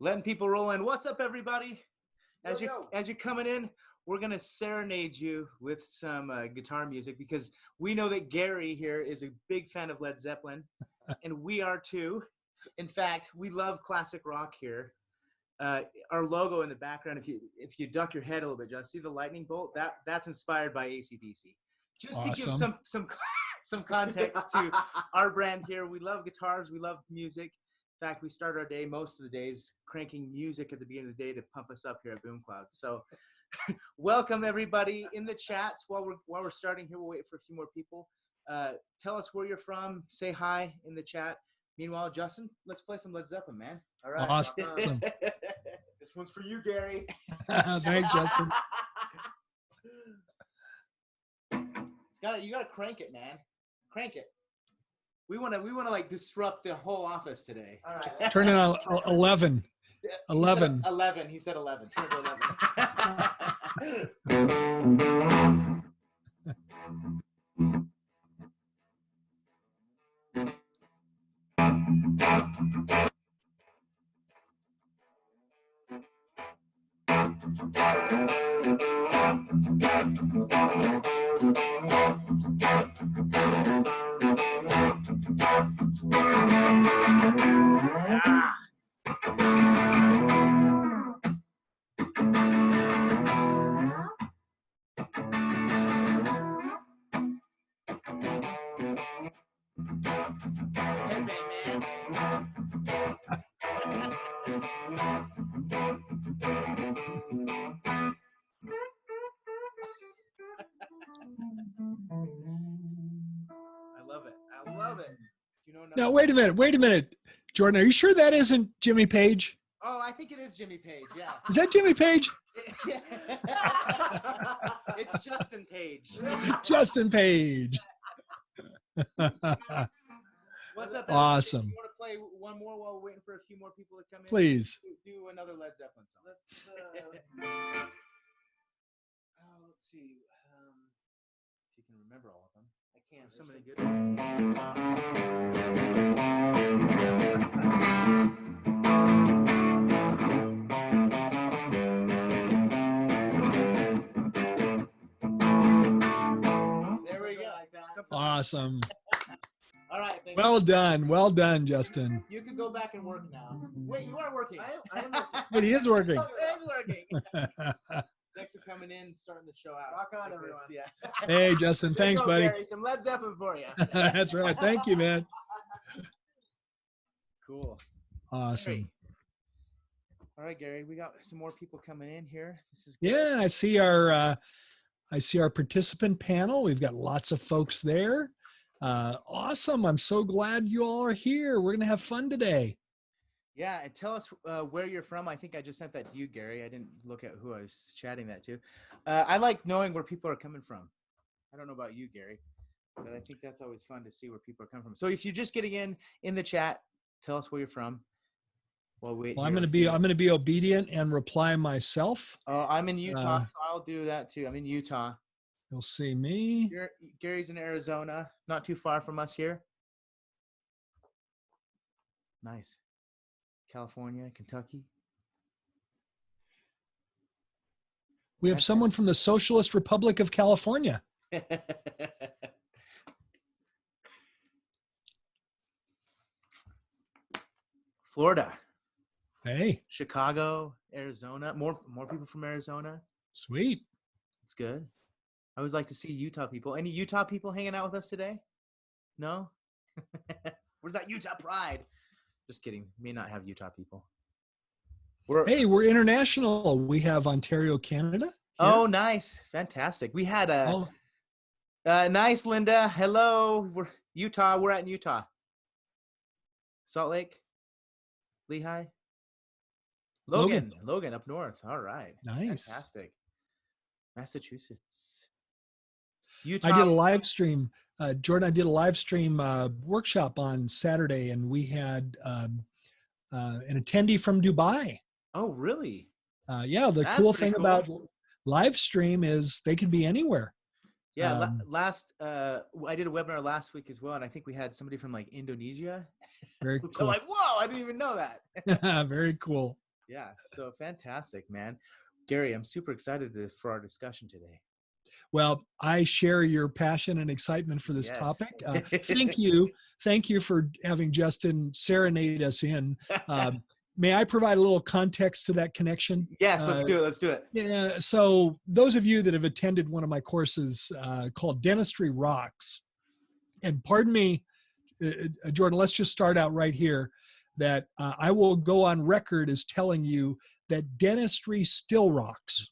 Letting people roll in. What's up, everybody? As you're coming in, we're gonna serenade you with some guitar music because we know that Gary here is a big fan of Led Zeppelin, and we are too. In fact, we love classic rock here. Our logo in the background, if you duck your head a little bit, just see the lightning bolt. That's inspired by AC/DC. Just awesome. To give some context to our brand here, we love guitars, we love music. In fact, we start our day most of the days cranking music at the beginning of the day to pump us up here at Boom Cloud. So, welcome everybody in the chats. While we're starting here, we'll wait for a few more people. Tell us where you're from. Say hi in the chat. Meanwhile, Justin, let's play some Led Zeppelin, man. All right. Awesome. This one's for you, Gary. Thanks, Justin. You gotta crank it, man. Crank it. We wanna like disrupt the whole office today. All right. Turn it on 11. 11. 11. He said 11. Turn it to 11. I love it. Now, wait a minute. Jordan, are you sure that isn't Jimmy Page? Oh, I think it is Jimmy Page, yeah. Is that Jimmy Page? It's Justin Page. Justin Page. What's up? Awesome. You want to play one more while we're waiting for a few more people to come in? Please. Do another Led Zeppelin song. Let's see. If you can remember all of them. I can't. There's so many good ones. There we go. Awesome. All right. Well done, Justin. You can go back and work now. Wait, you are working. I am working. But he is working. He is working. Thanks for coming in and starting the show out. Rock on, everyone. Yeah. Hey, Justin. Thanks, buddy. Gary, some Led Zeppelin for you. That's right. Thank you, man. Cool. Awesome. All right, Gary. We got some more people coming in here. This is good. Yeah, I see our participant panel. We've got lots of folks there. Awesome. I'm so glad you all are here. We're going to have fun today. Yeah, and tell us where you're from. I think I just sent that to you, Gary. I didn't look at who I was chatting that to. I like knowing where people are coming from. I don't know about you, Gary, but I think that's always fun to see where people are coming from. So if you're just getting in the chat, tell us where you're from. Well, I'm going to be obedient and reply myself. Oh, I'm in Utah, so I'll do that too. I'm in Utah. You'll see me. Gary's in Arizona, not too far from us here. Nice. California, Kentucky. We have someone from the Socialist Republic of California. Florida. Hey. Chicago, Arizona. More people from Arizona. Sweet. That's good. I always like to see Utah people. Any Utah people hanging out with us today? No? Where's that Utah pride? Just kidding. May not have Utah people. We're international. We have Ontario, Canada. Here. Oh, nice. Fantastic. We had nice, Linda. Hello. We're Utah. We're in Utah. Salt Lake. Lehigh. Logan up north. All right. Nice. Fantastic. Massachusetts. Utah. I did a live stream. Jordan, I did a live stream workshop on Saturday, and we had an attendee from Dubai. Oh, really? Yeah, the cool thing about live stream is they can be anywhere. Yeah, I did a webinar last week as well, and I think we had somebody from like Indonesia. Very cool. I'm like, whoa, I didn't even know that. Very cool. Yeah. So fantastic, man. Gary, I'm super excited for our discussion today. Well, I share your passion and excitement for this Yes. topic. Thank you. Thank you for having Justin serenade us in. May I provide a little context to that connection? Yes, let's do it. Let's do it. Yeah. So those of you that have attended one of my courses called Dentistry Rocks, and pardon me, Jordan, let's just start out right here that I will go on record as telling you that dentistry still rocks.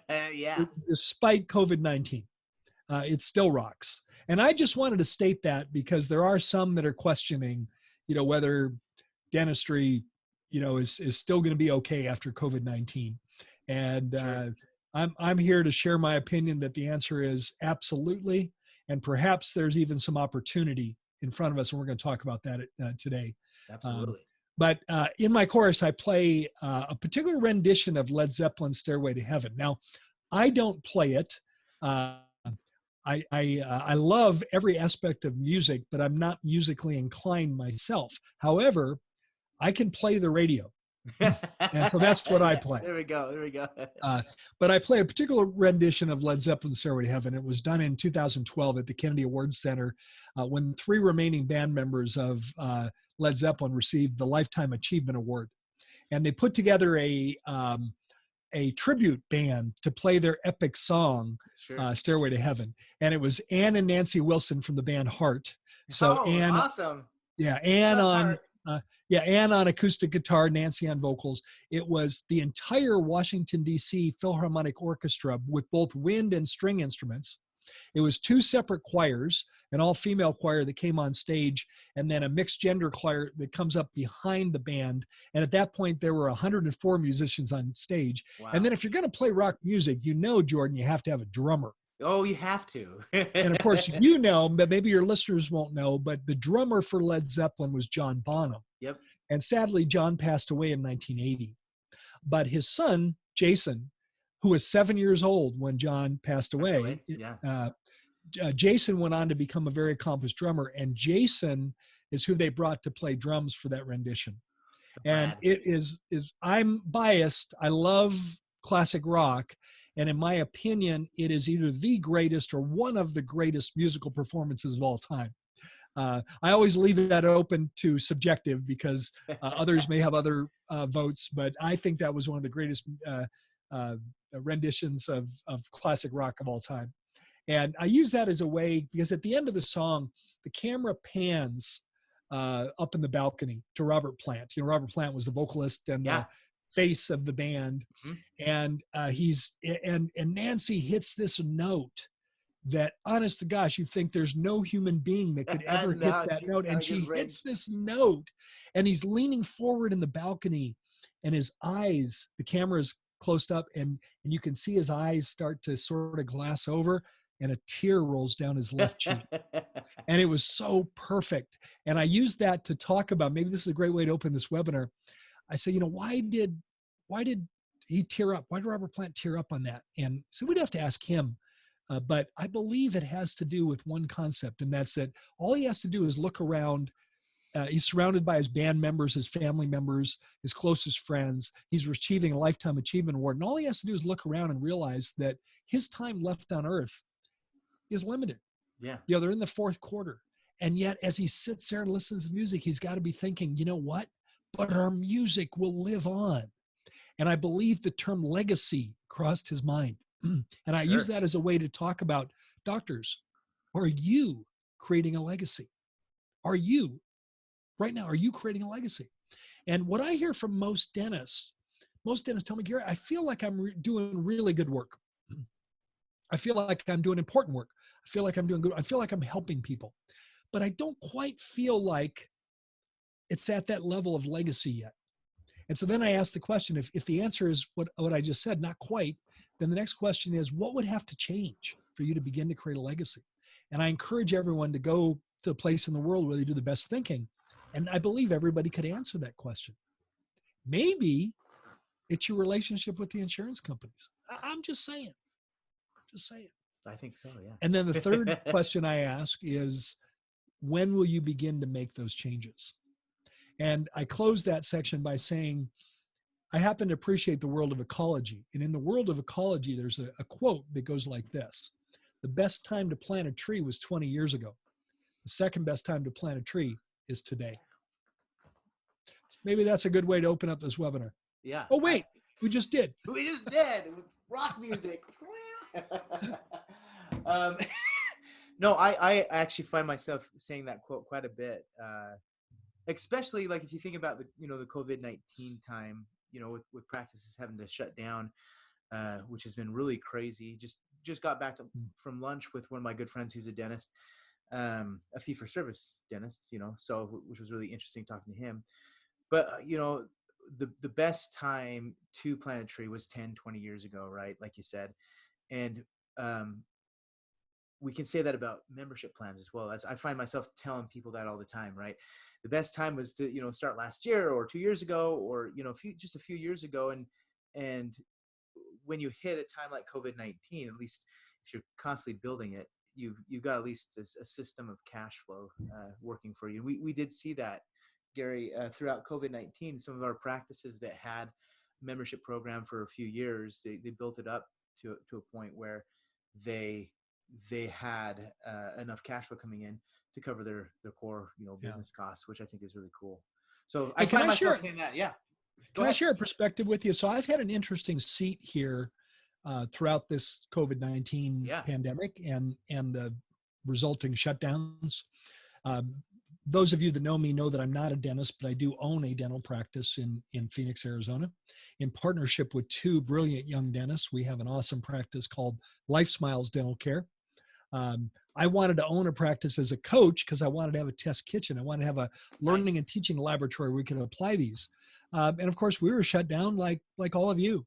Yeah. Despite COVID-19, it still rocks. And I just wanted to state that because there are some that are questioning, whether dentistry, is still going to be okay after COVID-19. And Sure. I'm here to share my opinion that the answer is absolutely. And perhaps there's even some opportunity in front of us. And we're going to talk about that today. Absolutely. But in my course, I play a particular rendition of Led Zeppelin's Stairway to Heaven. Now, I don't play it. I love every aspect of music, but I'm not musically inclined myself. However, I can play the radio. And so that's what I play. There we go. There we go. But I play a particular rendition of Led Zeppelin's Stairway to Heaven. It was done in 2012 at the Kennedy Awards Center when 3 remaining band members of Led Zeppelin received the Lifetime Achievement Award. And they put together a tribute band to play their epic song, sure. Stairway to Heaven. And it was Ann and Nancy Wilson from the band Heart. So Ann, awesome. Yeah, Ann on Ann on acoustic guitar, Nancy on vocals. It was the entire Washington, D.C. Philharmonic Orchestra with both wind and string instruments. It was 2 separate choirs, an all-female choir that came on stage, and then a mixed-gender choir that comes up behind the band. And at that point, there were 104 musicians on stage. Wow. And then if you're going to play rock music, Jordan, you have to have a drummer. Oh, you have to. And of course, but maybe your listeners won't know, but the drummer for Led Zeppelin was John Bonham. Yep. And sadly, John passed away in 1980. But his son, Jason, who was 7 years old when John passed away, Jason went on to become a very accomplished drummer. And Jason is who they brought to play drums for that rendition. And it is I'm biased. I love classic rock. And in my opinion, it is either the greatest or one of the greatest musical performances of all time. I always leave that open to subjective because others may have other votes, but I think that was one of the greatest renditions of classic rock of all time. And I use that as a way because at the end of the song, the camera pans up in the balcony to Robert Plant. Robert Plant was the vocalist and the face of the band. Mm-hmm. And Nancy hits this note that, honest to gosh, you think there's no human being that could ever hit that note. And she hits this note, and he's leaning forward in the balcony, and his eyes, the camera's close up, and you can see his eyes start to sort of glass over, and a tear rolls down his left cheek. And it was so perfect. And I used that to talk about, maybe this is a great way to open this webinar. I say, why did he tear up? Why did Robert Plant tear up on that? And so we'd have to ask him. But I believe it has to do with one concept, and that's that all he has to do is look around. He's surrounded by his band members, his family members, his closest friends. He's receiving a Lifetime Achievement Award. And all he has to do is look around and realize that his time left on earth is limited. Yeah. They're in the 4th quarter. And yet, as he sits there and listens to music, he's got to be thinking, you know what? But our music will live on. And I believe the term legacy crossed his mind. And I use that as a way to talk about doctors. Are you creating a legacy? Are you creating a legacy? And what I hear from most dentists tell me, Gary, I feel like I'm doing really good work. I feel like I'm doing important work. I feel like I'm doing good. I feel like I'm helping people. But I don't quite feel like it's at that level of legacy yet. And so then I ask the question, if the answer is what I just said, not quite, then the next question is, what would have to change for you to begin to create a legacy? And I encourage everyone to go to a place in the world where they do the best thinking. And I believe everybody could answer that question. Maybe it's your relationship with the insurance companies. I'm just saying. I think so, yeah. And then the third question I ask is, when will you begin to make those changes? And I close that section by saying, I happen to appreciate the world of ecology. And in the world of ecology, there's a quote that goes like this: the best time to plant a tree was 20 years ago. The second best time to plant a tree is today. Maybe that's a good way to open up this webinar. Yeah. Oh, wait, we just did. We just did with rock music. No, I actually find myself saying that quote quite a bit, especially like if you think about the COVID-19 time, with practices having to shut down, which has been really crazy. Just got back from lunch with one of my good friends who's a dentist, a fee-for-service dentist, so which was really interesting talking to him. But the best time to plant a tree was 10, 20 years ago, right? Like you said. And we can say that about membership plans as well. As I find myself telling people that all the time, right? The best time was to, start last year or 2 years ago, or, just a few years ago. And when you hit a time like COVID-19, at least if you're constantly building it, you've got at least a system of cash flow working for you. We did see that, Gary, throughout COVID-19. Some of our practices that had a membership program for a few years, they built it up to a point where they had enough cash flow coming in to cover their core business costs, which I think is really cool. So I find myself saying that. Yeah. Can I share a perspective with you? So I've had an interesting seat here throughout this COVID-19 pandemic and the resulting shutdowns. Those of you that know me know that I'm not a dentist, but I do own a dental practice in Phoenix, Arizona. In partnership with two brilliant young dentists, we have an awesome practice called Life Smiles Dental Care. I wanted to own a practice as a coach because I wanted to have a test kitchen. I wanted to have a learning and teaching laboratory where we could apply these. And of course, we were shut down like all of you.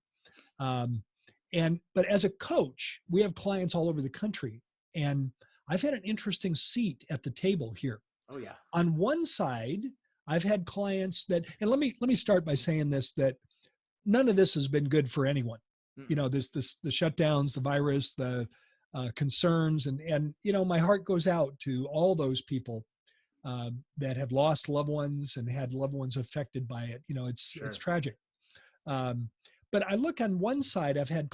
But as a coach, we have clients all over the country. And I've had an interesting seat at the table here. Oh, yeah. On one side, I've had clients that, and let me start by saying this, that none of this has been good for anyone. Mm-hmm. There's the shutdowns, the virus, the concerns, and my heart goes out to all those people that have lost loved ones and had loved ones affected by it. It's tragic. But I look on one side, I've had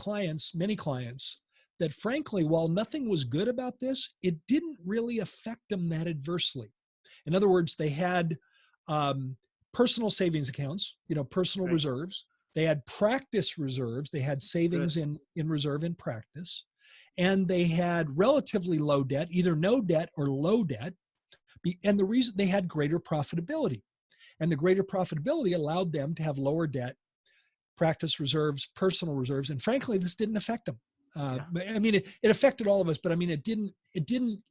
many clients, that frankly, while nothing was good about this, it didn't really affect them that adversely. In other words, they had personal savings accounts, personal reserves. They had practice reserves. They had savings in reserve in practice. And they had relatively low debt, either no debt or low debt. And the reason they had greater profitability. And the greater profitability allowed them to have lower debt, practice reserves, personal reserves. And frankly, this didn't affect them. I mean, it affected all of us, but I mean, it didn't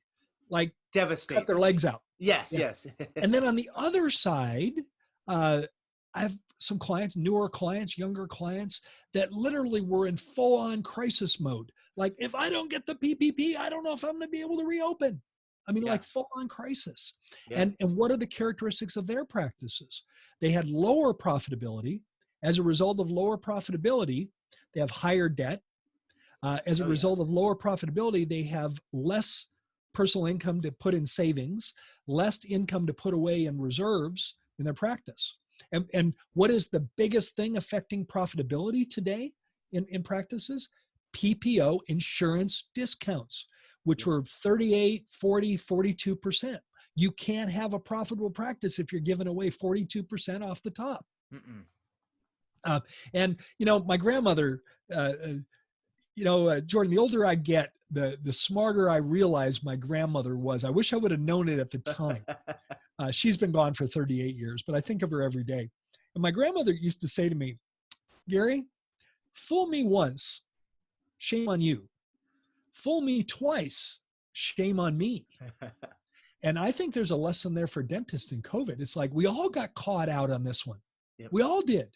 like devastate, cut their legs out. Yes, yes. And then on the other side, I have some clients, newer clients, younger clients that literally were in full-on crisis mode. Like, if I don't get the PPP, I don't know if I'm going to be able to reopen. I mean, like full-on crisis. Yeah. And what are the characteristics of their practices? They had lower profitability. As a result of lower profitability, they have higher debt. As a result of lower profitability, they have less personal income to put in savings, less income to put away in reserves in their practice. And what is the biggest thing affecting profitability today in practices? PPO insurance discounts, which were 38, 40, 42%. You can't have a profitable practice if you're giving away 42% off the top. And, my grandmother, Jordan, the older I get, the smarter I realize my grandmother was. I wish I would have known it at the time. She's been gone for 38 years, but I think of her every day. And my grandmother used to say to me, Gary, fool me once, shame on you. Fool me twice, shame on me. And I think there's a lesson there for dentists in COVID. It's like we all got caught out on this one. Yep. We all did.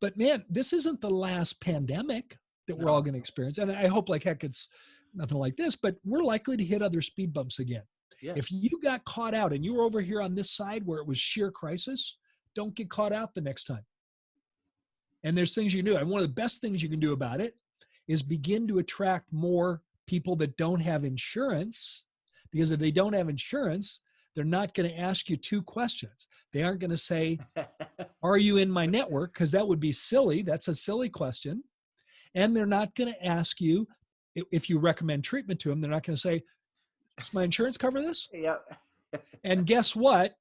But man, this isn't the last pandemic that we're all going to experience. And I hope like heck it's nothing like this, but we're likely to hit other speed bumps again. Yeah. If you got caught out and you were over here on this side where it was sheer crisis, don't get caught out the next time. And there's things you can do. And one of the best things you can do about it is begin to attract more people that don't have insurance, because if they don't have insurance, they're not going to ask you two questions. They aren't going to say, are you in my network? Because that would be silly. That's a silly question. And they're not going to ask you, if you recommend treatment to them, they're not going to say, does my insurance cover this? Yeah. And guess what?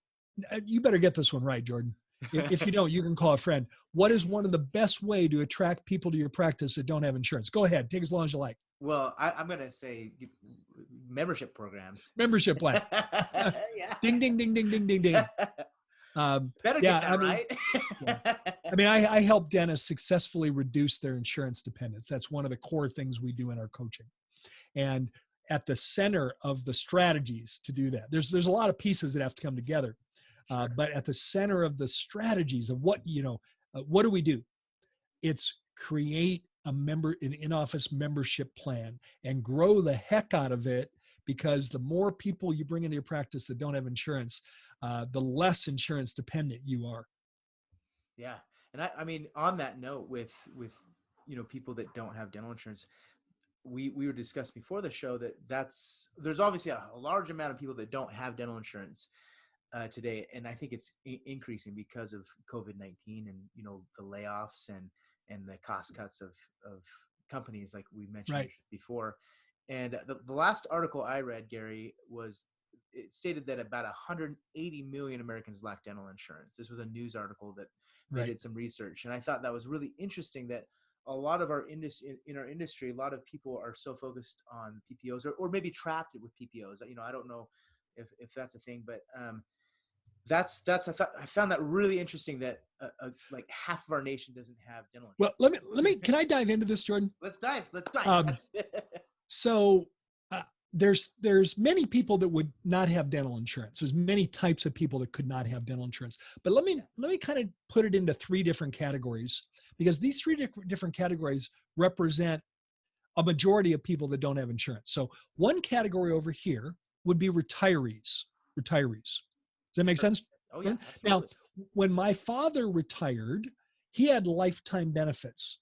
You better get this one right, Jordan. If you don't, you can call a friend. What is one of the best way to attract people to your practice that don't have insurance? Go ahead. Take as long as you like. Well, I'm going to say membership programs. Membership plan. Yeah. Ding, ding, ding, ding, ding, ding, ding. Better get that right. Yeah. I mean, I help dentists successfully reduce their insurance dependence. That's one of the core things we do in our coaching. And at the center of the strategies to do that, there's a lot of pieces that have to come together. Sure. But at the center of the strategies of what do we do? It's create an in-office membership plan and grow the heck out of it, because the more people you bring into your practice that don't have insurance, the less insurance dependent you are. Yeah. And I mean, on that note, with people that don't have dental insurance, we were discussing before the show that there's obviously a large amount of people that don't have dental insurance today, and I think it's increasing because of COVID-19 and the layoffs and the cost cuts of companies, like we mentioned before. And the last article I read, Gary, it stated that about 180 million Americans lack dental insurance. This was a news article that did some research, and I thought that was really interesting. That a lot of our industry, a lot of people are so focused on PPOs, or maybe trapped with PPOs. I don't know if that's a thing, but I found that really interesting, that like half of our nation doesn't have dental insurance. Well, let me. Can I dive into this, Jordan? Let's dive. So there's many people that would not have dental insurance. There's many types of people that could not have dental insurance. But let me kind of put it into three different categories, because these three different categories represent a majority of people that don't have insurance. So one category over here would be retirees. Does that make sense? Oh yeah. Now, when my father retired, he had lifetime benefits.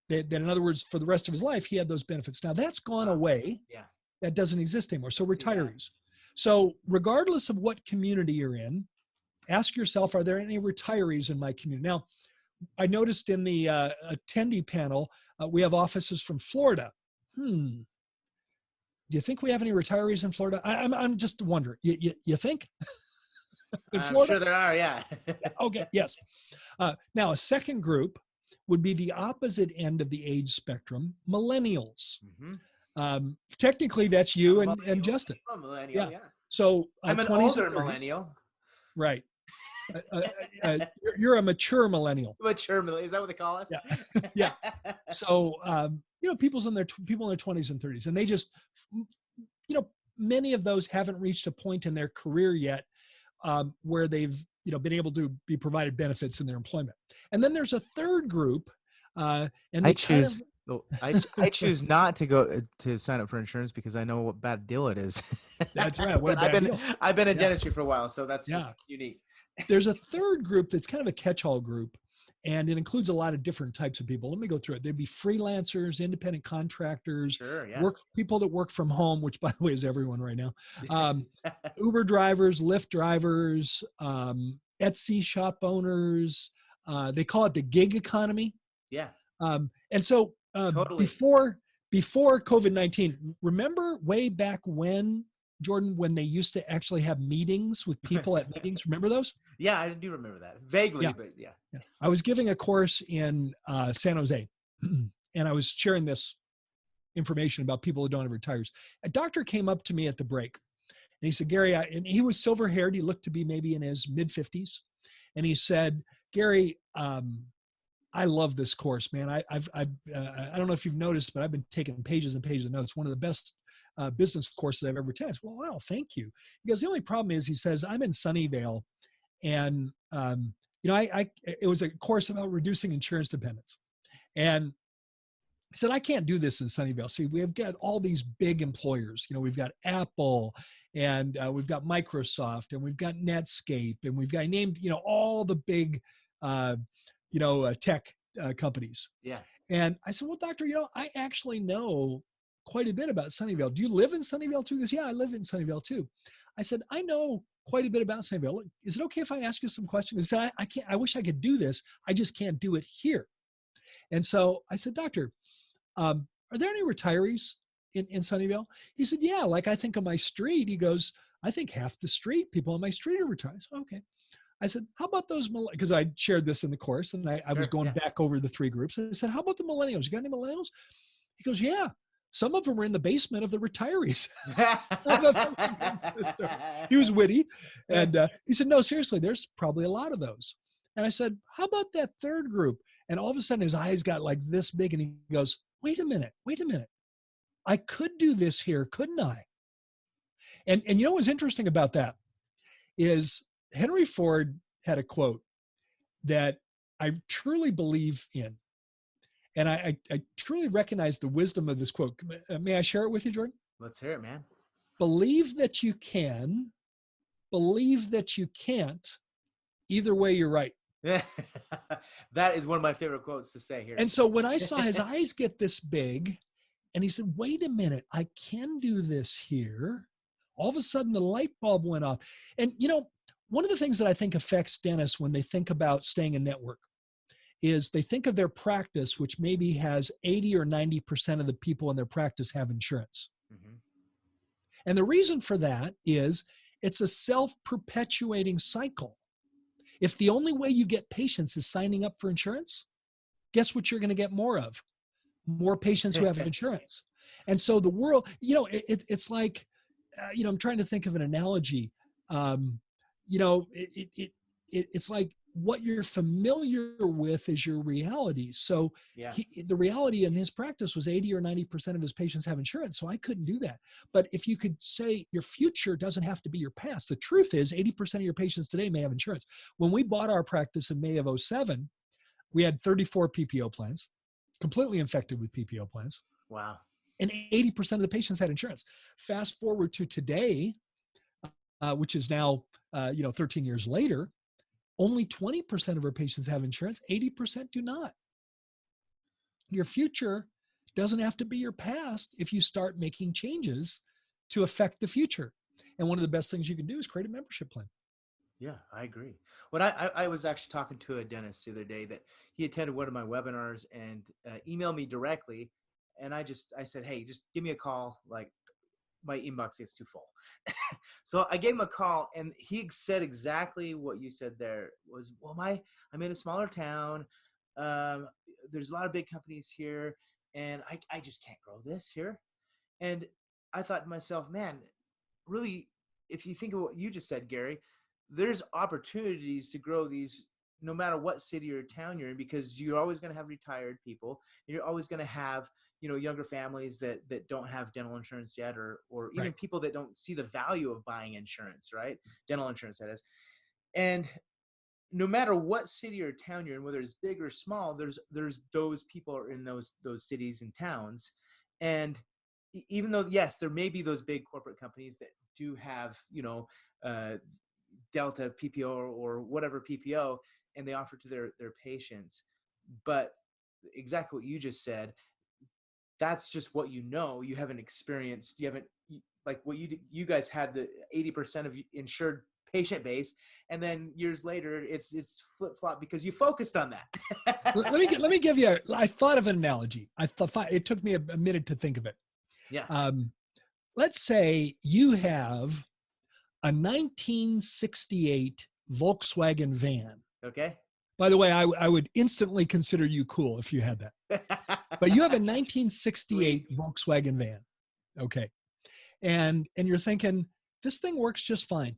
That in other words, for the rest of his life, he had those benefits. Now that's gone away. Yeah. That doesn't exist anymore. So retirees. So regardless of what community you're in, ask yourself, are there any retirees in my community? Now, I noticed in the attendee panel, we have offices from Florida. Do you think we have any retirees in Florida? I'm just wondering. You think? In Florida? I'm sure there are, yeah. Okay, yes. Now, a second group would be the opposite end of the age spectrum, millennials. Mm-hmm. Technically, that's you and Justin. I'm a millennial, yeah. So I'm an older millennial. Right. You're a mature millennial. Mature millennial, is that what they call us? Yeah. Yeah. So people in their 20s and 30s, and they just, many of those haven't reached a point in their career yet where they've been able to be provided benefits in their employment. And then there's a third group, and I choose not to go to sign up for insurance because I know what bad deal it is. That's right. What I've been in dentistry for a while, so that's just unique. There's a third group that's kind of a catch-all group, and it includes a lot of different types of people. Let me go through it. There'd be freelancers, independent contractors, people that work from home, which by the way is everyone right now. Uber drivers, Lyft drivers, Etsy shop owners. They call it the gig economy. Yeah. And so totally. before COVID-19, remember way back when, Jordan, when they used to actually have meetings with people at meetings? Remember those? Yeah, I do remember that vaguely, but yeah. I was giving a course in San Jose, and I was sharing this information about people who don't have retires. A doctor came up to me at the break, and he said, Gary, and he was silver-haired. He looked to be maybe in his mid-50s. And he said, Gary, I love this course, man. I don't know if you've noticed, but I've been taking pages and pages of notes. One of the best business courses I've ever taken. Well, wow, thank you. Because the only problem is, he says, I'm in Sunnyvale, and it was a course about reducing insurance dependence. And I said, I can't do this in Sunnyvale. See, we've got all these big employers. We've got Apple, and we've got Microsoft, and we've got Netscape, and we've got named, all the big, tech companies. Yeah. And I said, well, doctor, I actually know quite a bit about Sunnyvale. Do you live in Sunnyvale too? He goes, yeah, I live in Sunnyvale too. I said, I know quite a bit about Sunnyvale. Look, is it okay if I ask you some questions? He said, I can't, I wish I could do this. I just can't do it here. And so I said, doctor, are there any retirees in Sunnyvale? He said, yeah, like I think of my street. He goes, I think half the street, people on my street are retired. So, okay. I said, how about those, because I shared this in the course and I was going back over the 3 groups. I said, how about the millennials? You got any millennials? He goes, yeah, some of them are in the basement of the retirees. He was witty. And he said, no, seriously, there's probably a lot of those. And I said, how about that 3rd group? And all of a sudden his eyes got like this big and he goes, wait a minute. I could do this here, couldn't I? And you know what's interesting about that is Henry Ford had a quote that I truly believe in. And I truly recognize the wisdom of this quote. May I share it with you, Jordan? Let's hear it, man. Believe that you can, believe that you can't. Either way, you're right. That is one of my favorite quotes to say here. And so when I saw his eyes get this big and he said, wait a minute, I can do this here. All of a sudden the light bulb went off. And you know, one of the things that I think affects dentists when they think about staying in network is they think of their practice, which maybe has 80 or 90% of the people in their practice have insurance. Mm-hmm. And the reason for that is it's a self-perpetuating cycle. If the only way you get patients is signing up for insurance, guess what you're going to get more of? More patients who have insurance. And so the world, you know, it's like, you know, I'm trying to think of an analogy. You know, it's like what you're familiar with is your reality. So the reality in his practice was 80 or 90% of his patients have insurance. So I couldn't do that. But if you could say your future doesn't have to be your past, the truth is 80% of your patients today may have insurance. When we bought our practice in May of 2007, we had 34 PPO plans, completely infected with PPO plans. Wow. And 80% of the patients had insurance. Fast forward to today, which is now, 13 years later, only 20% of our patients have insurance. 80% do not. Your future doesn't have to be your past if you start making changes to affect the future. And one of the best things you can do is create a membership plan. Yeah, I agree. When I was actually talking to a dentist the other day that he attended one of my webinars and emailed me directly. And I said, hey, just give me a call. Like, my inbox gets too full. So I gave him a call and he said exactly what you said there was, well, I'm in a smaller town. There's a lot of big companies here and I just can't grow this here. And I thought to myself, man, really, if you think of what you just said, Gary, there's opportunities to grow these no matter what city or town you're in, because you're always going to have retired people. You're always going to have, younger families that don't have dental insurance yet, or even right. People that don't see the value of buying insurance, right? Dental insurance, that is. And no matter what city or town you're in, whether it's big or small, there's those people are in those cities and towns. And even though, yes, there may be those big corporate companies that do have, Delta PPO or whatever PPO, and they offer to their patients. But exactly what you just said, that's just what you haven't experienced. You haven't, like what you guys had the 80% of insured patient base, and then years later it's flip flop because you focused on that. let me give you I thought of an analogy. I thought it took me a minute to think of it. Yeah. Let's say you have a 1968 Volkswagen van. Okay. By the way, I would instantly consider you cool if you had that. But you have a 1968 Volkswagen van. Okay. And you're thinking, this thing works just fine.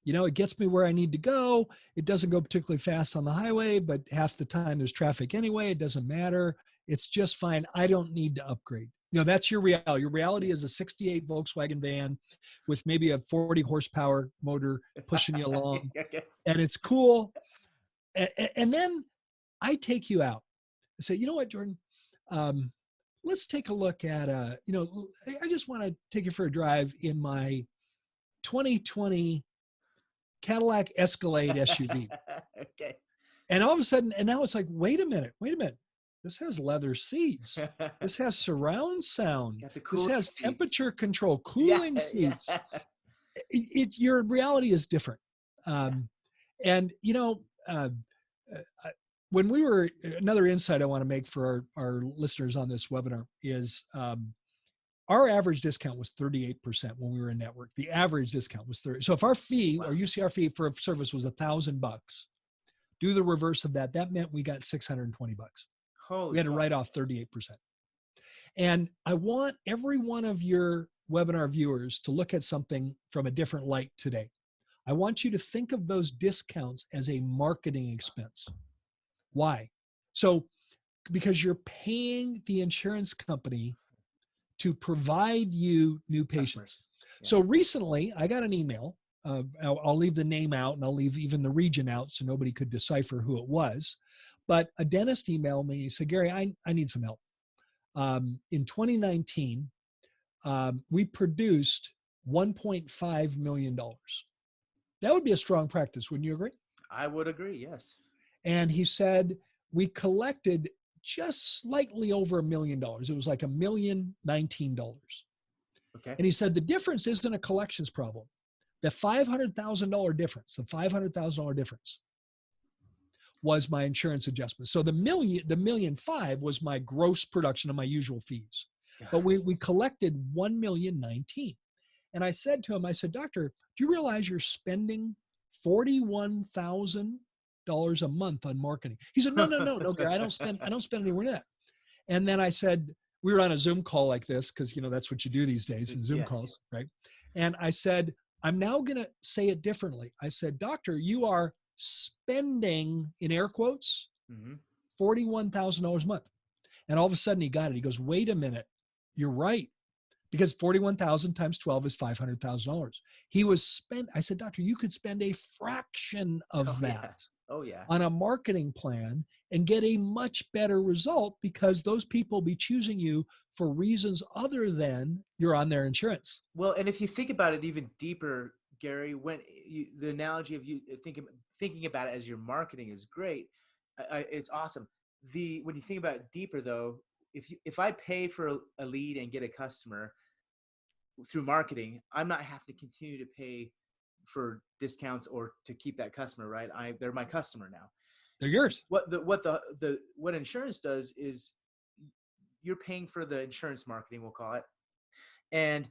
It gets me where I need to go. It doesn't go particularly fast on the highway, but half the time there's traffic anyway. It doesn't matter. It's just fine. I don't need to upgrade. That's your reality. Your reality is a 68 Volkswagen van with maybe a 40 horsepower motor pushing you along. Okay. And it's cool. And then I take you out and say, you know what, Jordan, let's take a look at, I just want to take you for a drive in my 2020 Cadillac Escalade SUV. Okay. And all of a sudden, and now it's like, wait a minute. this has leather seats. This has surround sound. Got the This cooling has seats. temperature control, cooling seats. Yeah. Your reality is different. And, when we were, another insight I want to make for our listeners on this webinar is our average discount was 38% when we were in network. The average discount was 30. So if our fee, Wow. our UCR fee for a service was $1,000, do the reverse of that. That meant we got $620. Holy We had to smokes. write off 38%. And I want every one of your webinar viewers to look at something from a different light today. I want you to think of those discounts as a marketing expense. Why? So, because you're paying the insurance company to provide you new patients. Yeah. So recently I got an email. I'll leave the name out and I'll leave even the region out so nobody could decipher who it was. But a dentist emailed me and said, Gary, I need some help. In 2019, we produced $1.5 million. That would be a strong practice, wouldn't you agree? I would agree, yes. And he said, we collected just slightly over $1 million. It was like $1,019,000. Okay. And he said, the difference isn't a collections problem. The $500,000 difference, was my insurance adjustment. So the $1.5 million was my gross production of my usual fees. But we collected $1,019,000. And I said to him, I said, doctor, do you realize you're spending $41,000 a month on marketing? He said, no, Gary, I don't spend anywhere near that. And then I said, we were on a Zoom call like this, because that's what you do these days in Zoom calls, right? And I said, I'm now going to say it differently. I said, doctor, you are spending, in air quotes, $41,000 a month. And all of a sudden he got it. He goes, wait a minute, you're right. Because 41,000 times 12 is $500,000. He was spent. I said, doctor, you could spend a fraction of that on a marketing plan and get a much better result, because those people will be choosing you for reasons other than you're on their insurance. Well, and if you think about it even deeper, Gary, when the analogy of you thinking about it as your marketing is great. It's awesome. When you think about it deeper though, if I pay for a lead and get a customer through marketing, I'm not having to continue to pay for discounts or to keep that customer, right? They're my customer now. They're yours. What insurance does is you're paying for the insurance marketing, we'll call it, and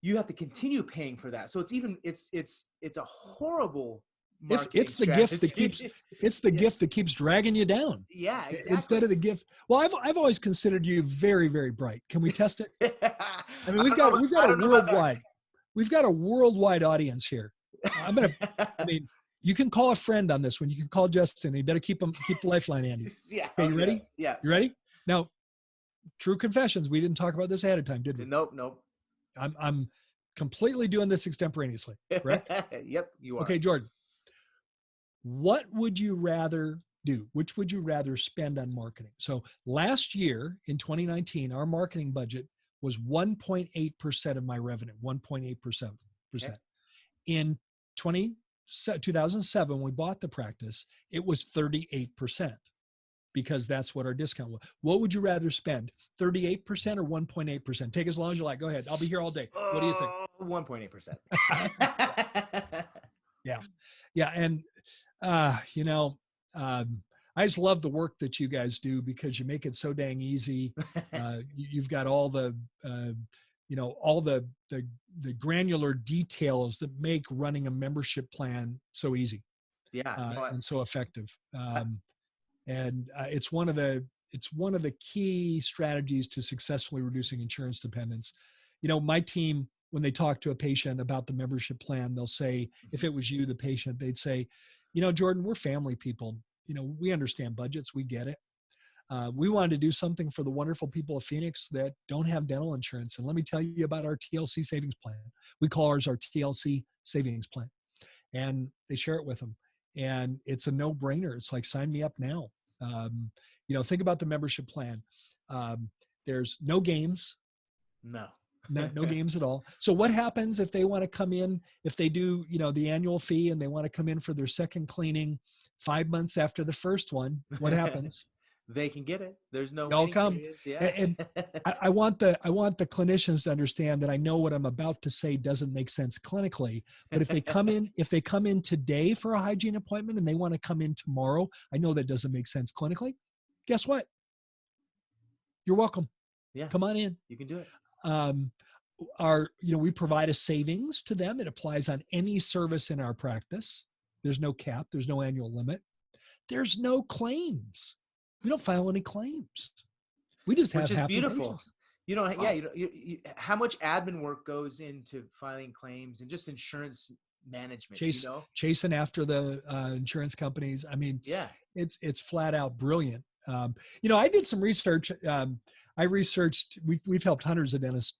you have to continue paying for that. So it's a horrible marketing it's the gift that keeps dragging you down. Yeah, exactly. Instead of the gift. Well, I've always considered you very, very bright. Can we test it? I mean, we've got a worldwide audience here. You can call a friend on this one. You can call Justin. You better keep the lifeline handy. Yeah. Okay, you ready? Yeah. You ready? Now, true confessions. We didn't talk about this ahead of time, did we? Nope. I'm completely doing this extemporaneously, correct? Yep, you are. Okay, Jordan. What would you rather do? Which would you rather spend on marketing? So last year in 2019, our marketing budget was 1.8% of my revenue, 1.8%. Okay. In 2007, when we bought the practice, it was 38%, because that's what our discount was. What would you rather spend, 38% or 1.8%? Take as long as you like. Go ahead. I'll be here all day. What do you think? 1.8%. Yeah. And, I just love the work that you guys do, because you make it so dang easy. You've got all the granular details that make running a membership plan so easy. Yeah. And so effective. And it's one of the key strategies to successfully reducing insurance dependence. My team, when they talk to a patient about the membership plan, they'll say, if it was you, the patient, they'd say, Jordan, we're family people. We understand budgets. We get it. We wanted to do something for the wonderful people of Phoenix that don't have dental insurance. And let me tell you about our TLC savings plan. We call ours our TLC savings plan. And they share it with them. And it's a no-brainer. It's like, sign me up now. Think about the membership plan. There's no games. No games at all. So what happens if they want to come in, if they do, the annual fee, and they want to come in for their second cleaning 5 months after the first one? What happens? they can get it. There's no Y'all waiting come. periods. Yeah. And I want the clinicians to understand that I know what I'm about to say doesn't make sense clinically, but if they come in today for a hygiene appointment and they want to come in tomorrow, I know that doesn't make sense clinically. Guess what? You're welcome. Yeah. Come on in. You can do it. We provide a savings to them. It applies on any service in our practice. There's no cap. There's no annual limit. There's no claims. We don't file any claims. We just have Which is happy beautiful. patients. You know, yeah, how much admin work goes into filing claims and just insurance management, chasing after the insurance companies. I mean, yeah, it's flat out brilliant. I did some research. I researched, we've helped hundreds of dentists,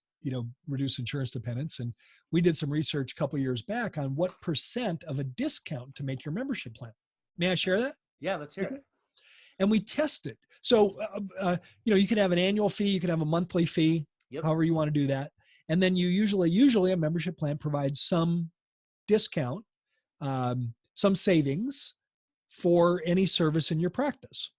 reduce insurance dependence. And we did some research a couple of years back on what % of a discount to make your membership plan. May I share that? Yeah, let's hear it. And we tested. So, you can have an annual fee, you can have a monthly fee, however you want to do that. And then you usually a membership plan provides some discount, some savings for any service in your practice.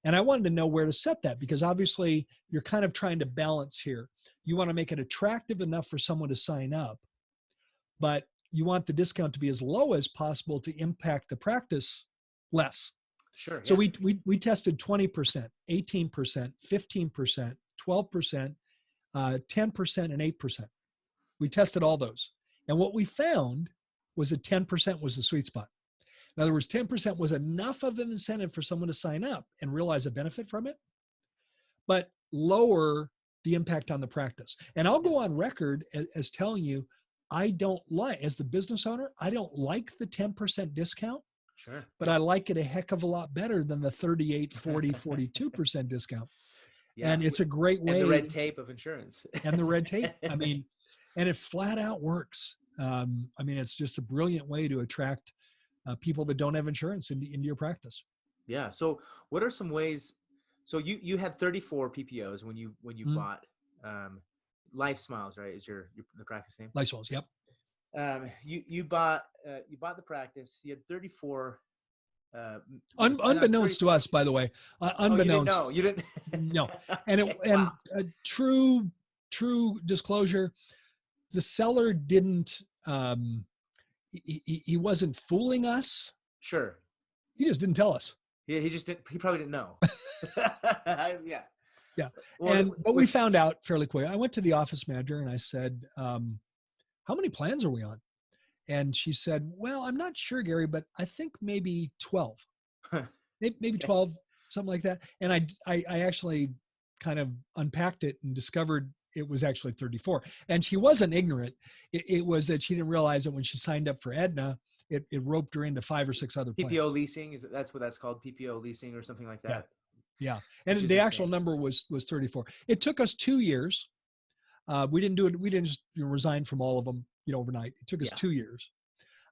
And I wanted to know where to set that, because obviously you're kind of trying to balance here. You want to make it attractive enough for someone to sign up, but you want the discount to be as low as possible to impact the practice less. Sure. So we tested 20%, 18%, 15%, 12%, 10%, and 8%. We tested all those. And what we found was that 10% was the sweet spot. In other words, 10% was enough of an incentive for someone to sign up and realize a benefit from it, but lower the impact on the practice. And I'll go on record as telling you, as the business owner, I don't like the 10% discount. Sure. But I like it a heck of a lot better than the 38, 40, 42% discount. Yeah. And it's a great way. And the red tape of insurance. And the red tape. I mean, and it flat out works. It's just a brilliant way to attract people that don't have insurance into your practice. Yeah. So what are some ways? So you had 34 PPOs when you bought Life Smiles, right? Is the practice name? Life Smiles. Yep. You bought the practice. You had 34. Unbeknownst to us, by the way, unbeknownst. Oh, you didn't. No, and true disclosure, the seller didn't. He wasn't fooling us. Sure. He just didn't tell us. Yeah, he probably didn't know. Yeah. Yeah. Well, but we found out fairly quick. I went to the office manager and I said, how many plans are we on? And she said, well, I'm not sure, Gary, but I think maybe 12, maybe 12, something like that. And I actually kind of unpacked it and discovered it was actually 34. And she wasn't ignorant. It was that she didn't realize that when she signed up for Aetna, it roped her into 5 or 6 other plans. PPO leasing, that's what that's called, PPO leasing or something like that. Yeah. And the actual number was 34. It took us 2 years. We didn't do it. We didn't just resign from all of them, overnight. It took us 2 years.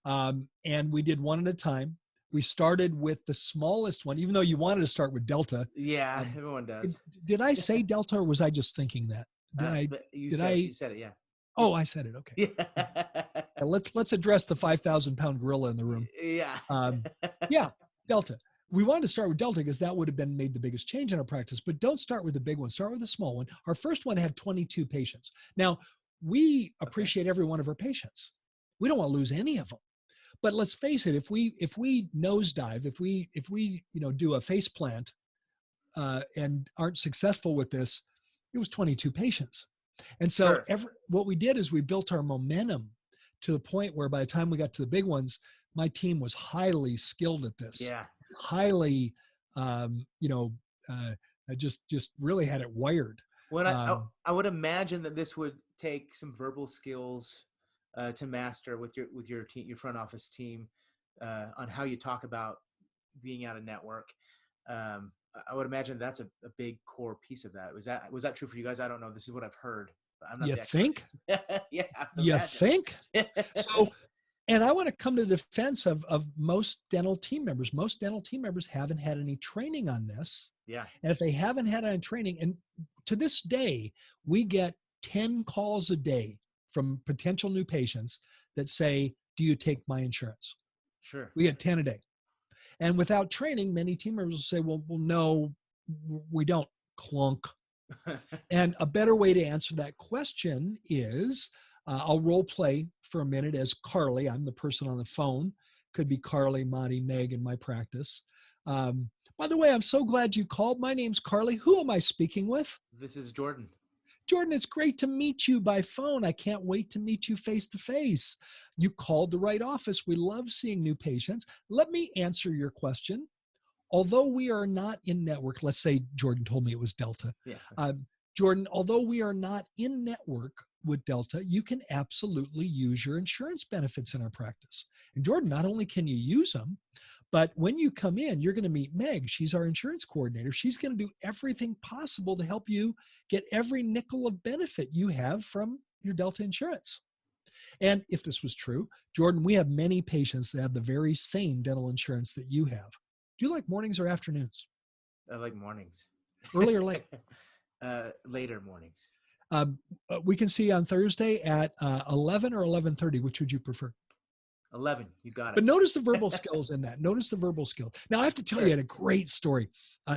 And we did one at a time. We started with the smallest one, even though you wanted to start with Delta. Yeah, everyone does. Did I say Delta, or was I just thinking that? You said it, yeah. Oh, I said it. Okay. Yeah. Let's address the 5,000-pound gorilla in the room. Yeah. Delta. We wanted to start with Delta because that would have made the biggest change in our practice, but don't start with the big one. Start with the small one. Our first one had 22 patients. Now, we appreciate every one of our patients. We don't want to lose any of them. But let's face it, if we nosedive, if we do a face plant and aren't successful with this, it was 22 patients. And so what we did is we built our momentum to the point where by the time we got to the big ones, my team was highly skilled at this. Yeah. Highly, just really had it wired. Well, I would imagine that this would take some verbal skills to master with your team, your front office team, on how you talk about being out of network. I would imagine that's a big core piece of that. Was that true for you guys? I don't know. This is what I've heard. But I'm not you the think? Yeah. You think? So, and I want to come to the defense of most dental team members. Most dental team members haven't had any training on this. Yeah. And if they haven't had any training, and to this day, we get 10 calls a day from potential new patients that say, do you take my insurance? Sure. We get 10 a day. And without training, many team members will say, well, no, we don't. Clunk. And a better way to answer that question is I'll role play for a minute as Carly. I'm the person on the phone. Could be Carly, Monty, Meg in my practice. By the way, I'm so glad you called. My name's Carly. Who am I speaking with? This is Jordan. Jordan, it's great to meet you by phone. I can't wait to meet you face to face. You called the right office. We love seeing new patients. Let me answer your question. Although we are not in network, let's say Jordan told me it was Delta. Yeah. Jordan, although we are not in network with Delta, you can absolutely use your insurance benefits in our practice. And Jordan, not only can you use them, but when you come in, you're going to meet Meg. She's our insurance coordinator. She's going to do everything possible to help you get every nickel of benefit you have from your Delta insurance. And if this was true, Jordan, we have many patients that have the very same dental insurance that you have. Do you like mornings or afternoons? I like mornings. Early or late? Later mornings. We can see you on Thursday at 11 or 11:30. Which would you prefer? 11. You got it. But notice the verbal skills in that. Notice the verbal skills. Now, I have to tell you, I had a great story.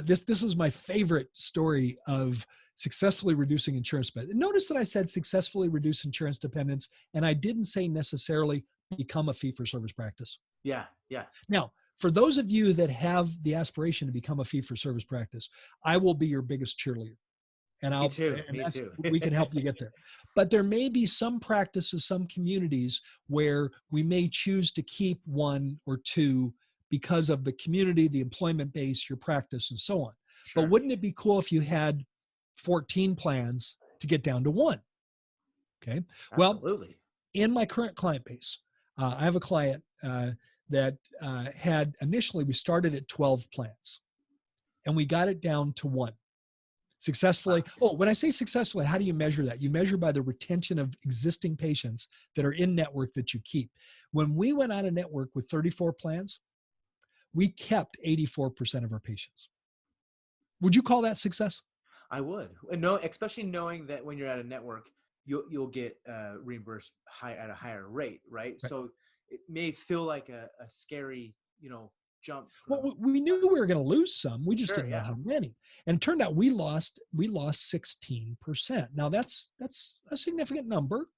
This is my favorite story of successfully reducing insurance dependence. Notice that I said successfully reduce insurance dependence, and I didn't say necessarily become a fee-for-service practice. Yeah. Now, for those of you that have the aspiration to become a fee-for-service practice, I will be your biggest cheerleader. And Me too. We can help you get there. But there may be some practices, some communities where we may choose to keep one or two because of the community, the employment base, your practice, and so on. Sure. But wouldn't it be cool if you had 14 plans to get down to one? Okay. Absolutely. Well, in my current client base, I have a client that had initially, we started at 12 plans and we got it down to one. Successfully. Wow. Oh, when I say successfully, how do you measure that? You measure by the retention of existing patients that are in network that you keep. When we went out of network with 34 plans, we kept 84% of our patients. Would you call that success? I would. No, especially knowing that when you're at a network, you'll get reimbursed at a higher rate, right? So it may feel like a scary, jump. Well, we knew we were going to lose some. We just didn't know how many. And it turned out we lost 16%. Now that's a significant number,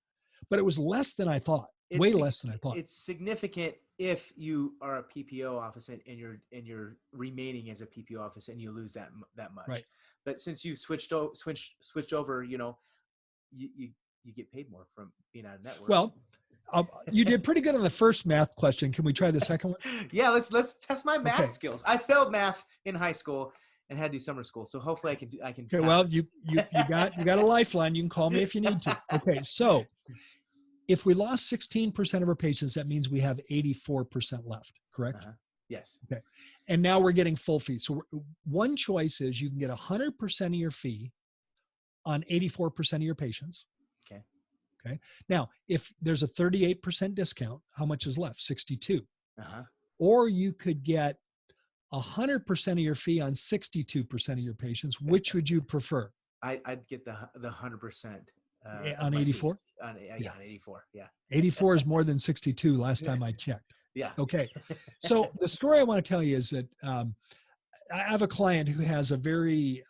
but it was less than I thought. Way less than I thought. It's significant if you are a PPO office and you're remaining as a PPO office and you lose that much. Right. But since you switched over, you get paid more from being out of network. Well, you did pretty good on the first math question. Can we try the second one? Yeah, let's test my math skills. I failed math in high school and had to do summer school, so hopefully I can. Okay, well, you got a lifeline. You can call me if you need to. Okay, so if we lost 16% of our patients, that means we have 84% left. Correct? Yes. Okay, and now we're getting full fee. So one choice is you can get 100% of your fee on 84% of your patients. Okay. Now, if there's a 38% discount, how much is left? 62. Or you could get 100% of your fee on 62% of your patients. Which would you prefer? I'd get the 100%. On 84? On 84. Yeah. 84 is more than 62 last time I checked. Yeah. Okay. So the story I want to tell you is that I have a client who has a very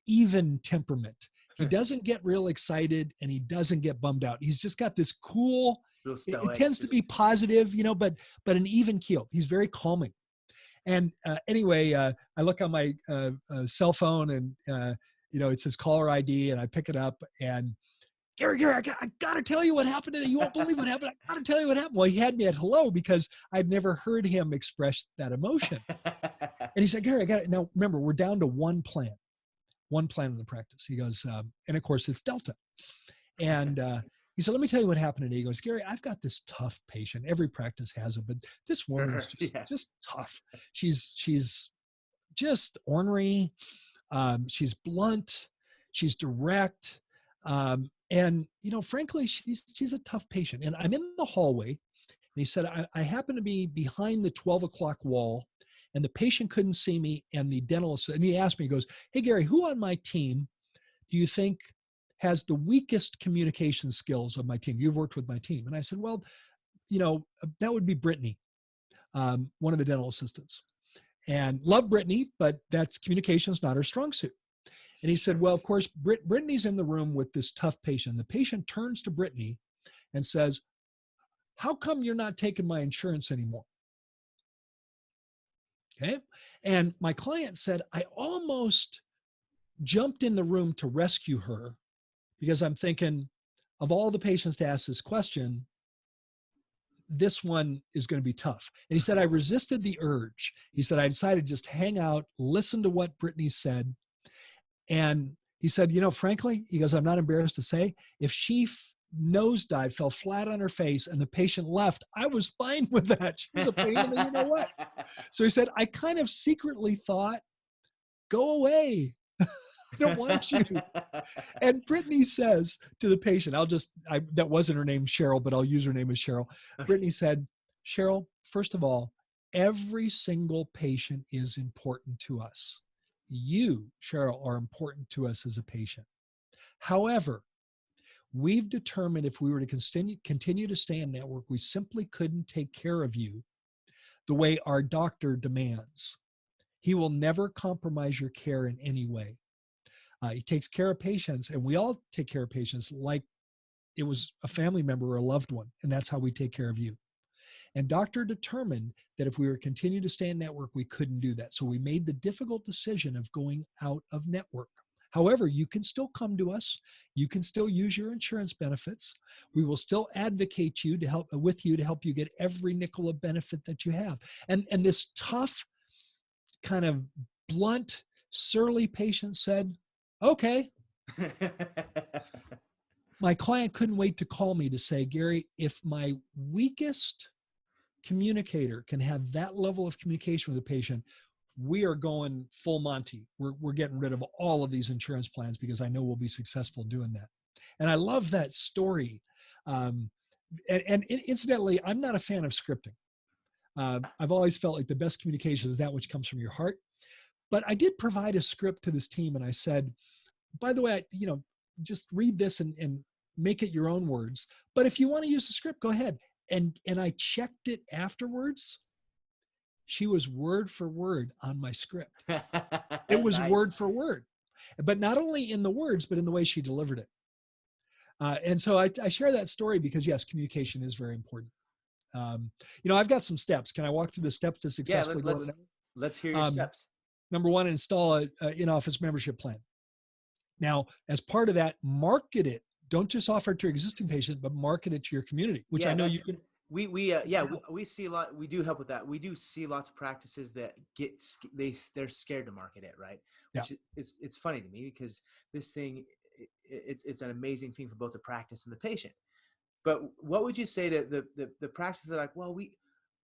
even temperament. He doesn't get real excited and he doesn't get bummed out. He's just got this cool, it tends to be positive, but an even keel. He's very calming. And anyway, I look on my cell phone and, it says caller ID and I pick it up and Gary, I got to tell you what happened today. You won't believe what happened. I got to tell you what happened. Well, he had me at hello because I'd never heard him express that emotion. And he said, Gary, I got it. Now, remember, we're down to one plan in the practice. He goes, and of course it's Delta. And he said, let me tell you what happened today. He goes, Gary, I've got this tough patient. Every practice has it, but this woman is just tough. She's just ornery. She's blunt. She's direct. And frankly, she's a tough patient. And I'm in the hallway and he said, I happen to be behind the 12 o'clock wall and the patient couldn't see me and the dentist, and he asked me, he goes, hey, Gary, who on my team do you think has the weakest communication skills of my team? You've worked with my team. And I said, well, that would be Brittany, one of the dental assistants. and love Brittany, but that's communication's not her strong suit. And he said, well, of course, Brittany's in the room with this tough patient. The patient turns to Brittany and says, how come you're not taking my insurance anymore? Okay. And my client said, I almost jumped in the room to rescue her because I'm thinking, of all the patients to ask this question, this one is going to be tough. And he said, I resisted the urge. He said, I decided to just hang out, listen to what Brittany said. And he said, frankly, he goes, I'm not embarrassed to say, if she nosedive, fell flat on her face, and the patient left, I was fine with that. She was a pain in the you know what. So he said, I kind of secretly thought, go away. I don't want you. And Brittany says to the patient, that wasn't her name, Cheryl, but I'll use her name as Cheryl. Brittany said, Cheryl, first of all, every single patient is important to us. You, Cheryl, are important to us as a patient. However, we've determined if we were to continue to stay in network, we simply couldn't take care of you the way our doctor demands. He will never compromise your care in any way. He takes care of patients, and we all take care of patients like it was a family member or a loved one, and that's how we take care of you. And doctor determined that if we were to continue to stay in network, we couldn't do that. So we made the difficult decision of going out of network. However, you can still come to us. You can still use your insurance benefits. We will still advocate you to help you get every nickel of benefit that you have. And this tough, kind of blunt, surly patient said, okay. My client couldn't wait to call me to say, Gary, if my weakest communicator can have that level of communication with a patient, we are going full Monty. We're getting rid of all of these insurance plans because I know we'll be successful doing that. And I love that story. And incidentally, I'm not a fan of scripting. I've always felt like the best communication is that which comes from your heart. But I did provide a script to this team, and I said, by the way, just read this and make it your own words. But if you want to use the script, go ahead. And I checked it afterwards. She was word for word on my script. It was nice. Word for word, but not only in the words, but in the way she delivered it. And so I share that story because, yes, communication is very important. I've got some steps. Can I walk through the steps to successfully go to network? Let's hear your steps. Number one, install an in-office membership plan. Now, as part of that, market it. Don't just offer it to your existing patients, but market it to your community, which I know you can. We see a lot. We do help with that. We do see lots of practices that they're scared to market it, right? Which it's funny to me because this thing, it's an amazing thing for both the practice and the patient. But what would you say to the practices that are like, well, we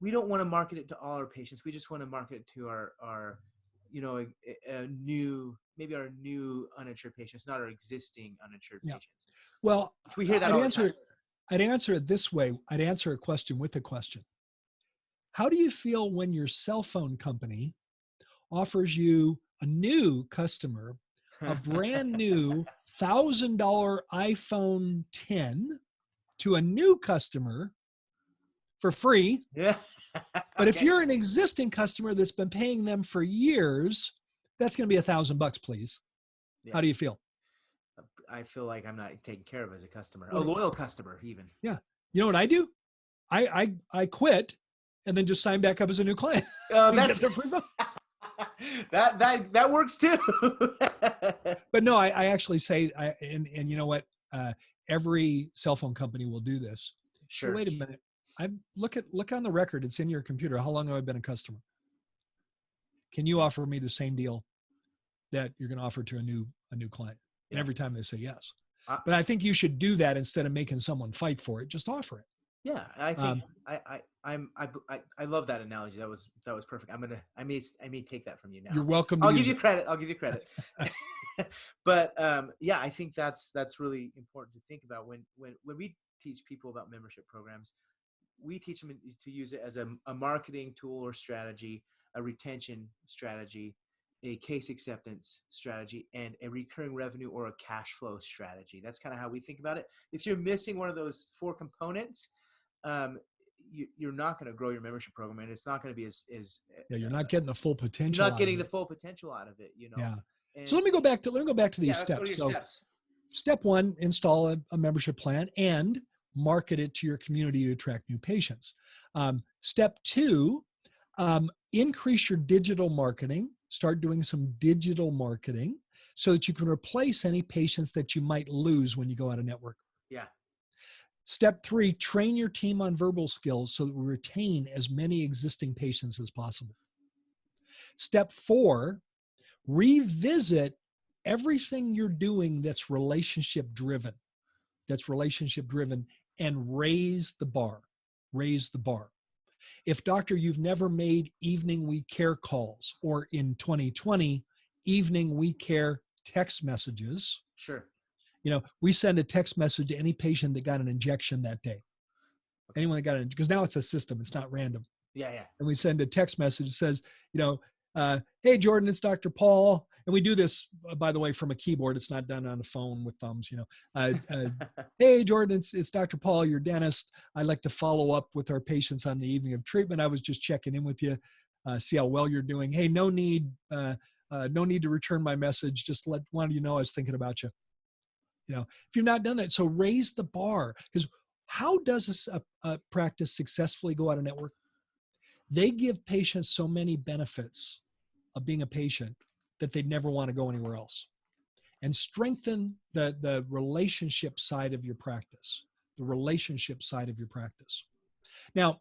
don't want to market it to all our patients. We just want to market it to our our new uninsured patients, not our existing uninsured patients. Well, we hear that all the time. I'd answer it this way. I'd answer a question with a question. How do you feel when your cell phone company offers you a new customer a brand new $1,000 iPhone 10 to a new customer for free? Yeah. But if you're an existing customer that's been paying them for years, that's going to be $1,000, please. Yeah. How do you feel? I feel like I'm not taken care of as a customer, a loyal customer even. Yeah. You know what I do? I quit and then just sign back up as a new client. That works too. But no, I actually say, and you know what? Every cell phone company will do this. Sure. So wait a minute. Look on the record. It's in your computer. How long have I been a customer? Can you offer me the same deal that you're going to offer to a new client? And every time they say yes. But I think you should do that instead of making someone fight for it. Just offer it. Yeah, I think I love that analogy. That was perfect. I may take that from you now. You're welcome. I'll give you credit. But I think that's really important to think about when we teach people about membership programs. We teach them to use it as a marketing tool or strategy, a retention strategy, a case acceptance strategy, and a recurring revenue or a cash flow strategy. That's kind of how we think about it. If you're missing one of those four components, you're not going to grow your membership program, and it's not going to be as Yeah, you're not getting the full you're potential not out getting of the it. full potential out of it, you know. Yeah. So And let me go back to these yeah, let's go to steps. your So steps. step one, install a membership plan and market it to your community to attract new patients. Step two, increase your digital marketing. Start doing some digital marketing so that you can replace any patients that you might lose when you go out of network. Yeah. Step three, train your team on verbal skills so that we retain as many existing patients as possible. Step four, revisit everything you're doing that's relationship driven, and raise the bar. Raise the bar. If, doctor, you've never made evening we care calls, or in 2020, evening we care text messages, Sure. We send a text message to any patient that got an injection that day. Okay. Anyone that got it, because now it's a system, it's not random. Yeah, yeah. And we send a text message that says, hey, Jordan, it's Dr. Paul. And we do this, by the way, from a keyboard. It's not done on a phone with thumbs, Hey, Jordan, it's Dr. Paul, your dentist. I'd like to follow up with our patients on the evening of treatment. I was just checking in with you, see how well you're doing. Hey, no need to return my message. Just wanted you to know I was thinking about you. If you've not done that, so raise the bar. Because how does a practice successfully go out of network? They give patients so many benefits of being a patient that they'd never want to go anywhere else. And strengthen the relationship side of your practice, Now,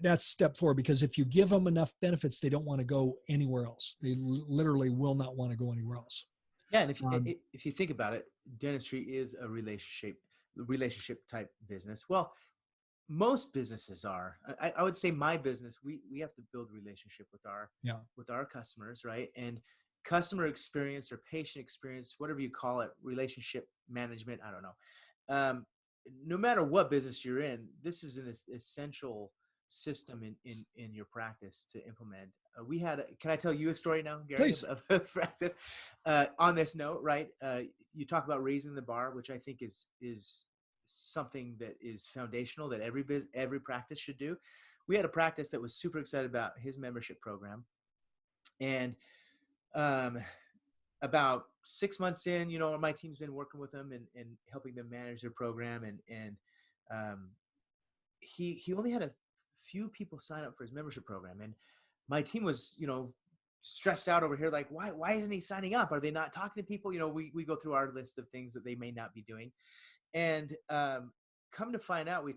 that's step four, because if you give them enough benefits, they don't want to go anywhere else. They literally will not want to go anywhere else. Yeah, and if you think about it, dentistry is a relationship type business. Well, most businesses are. I would say my business, we have to build a relationship with our customers, right? And customer experience or patient experience, whatever you call it, relationship management, I don't know. No matter what business you're in, this is an essential system in your practice to implement. Can I tell you a story now, Gary? Please. Of practice? On this note, right? You talk about raising the bar, which I think is something that is foundational that every practice should do. We had a practice that was super excited about his membership program, and about 6 months in, my team's been working with them and helping them manage their program, and he only had a few people sign up for his membership program, and my team was stressed out over here, like, why isn't he signing up? Are they not talking to people? We go through our list of things that they may not be doing. And come to find out, we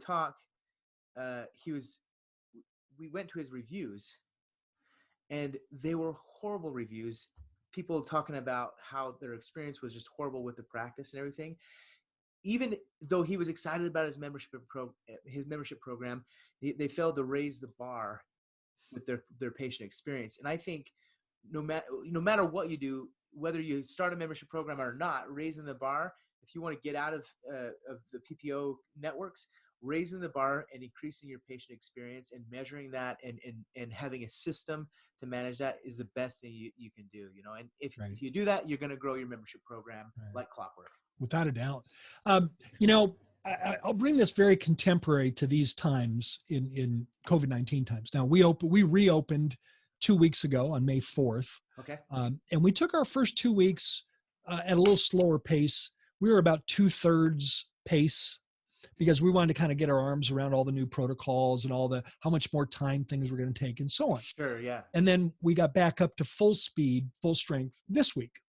went to his reviews, and they were horrible reviews. People talking about how their experience was just horrible with the practice and everything. Even though he was excited about his membership program, they failed to raise the bar with their patient experience. And I think no matter what you do, whether you start a membership program or not, raising the bar. If you want to get out of the PPO networks, raising the bar and increasing your patient experience and measuring that and having a system to manage that is the best thing you can do. And if you do that, you're going to grow your membership program like clockwork. Without a doubt. I'll bring this very contemporary to these times in COVID-19 times. Now, we reopened 2 weeks ago on May 4th. Okay. And we took our first 2 weeks at a little slower pace. We were about 2/3 pace because we wanted to kind of get our arms around all the new protocols and how much more time things were going to take and so on. Sure, yeah. And then we got back up to full speed, full strength this week.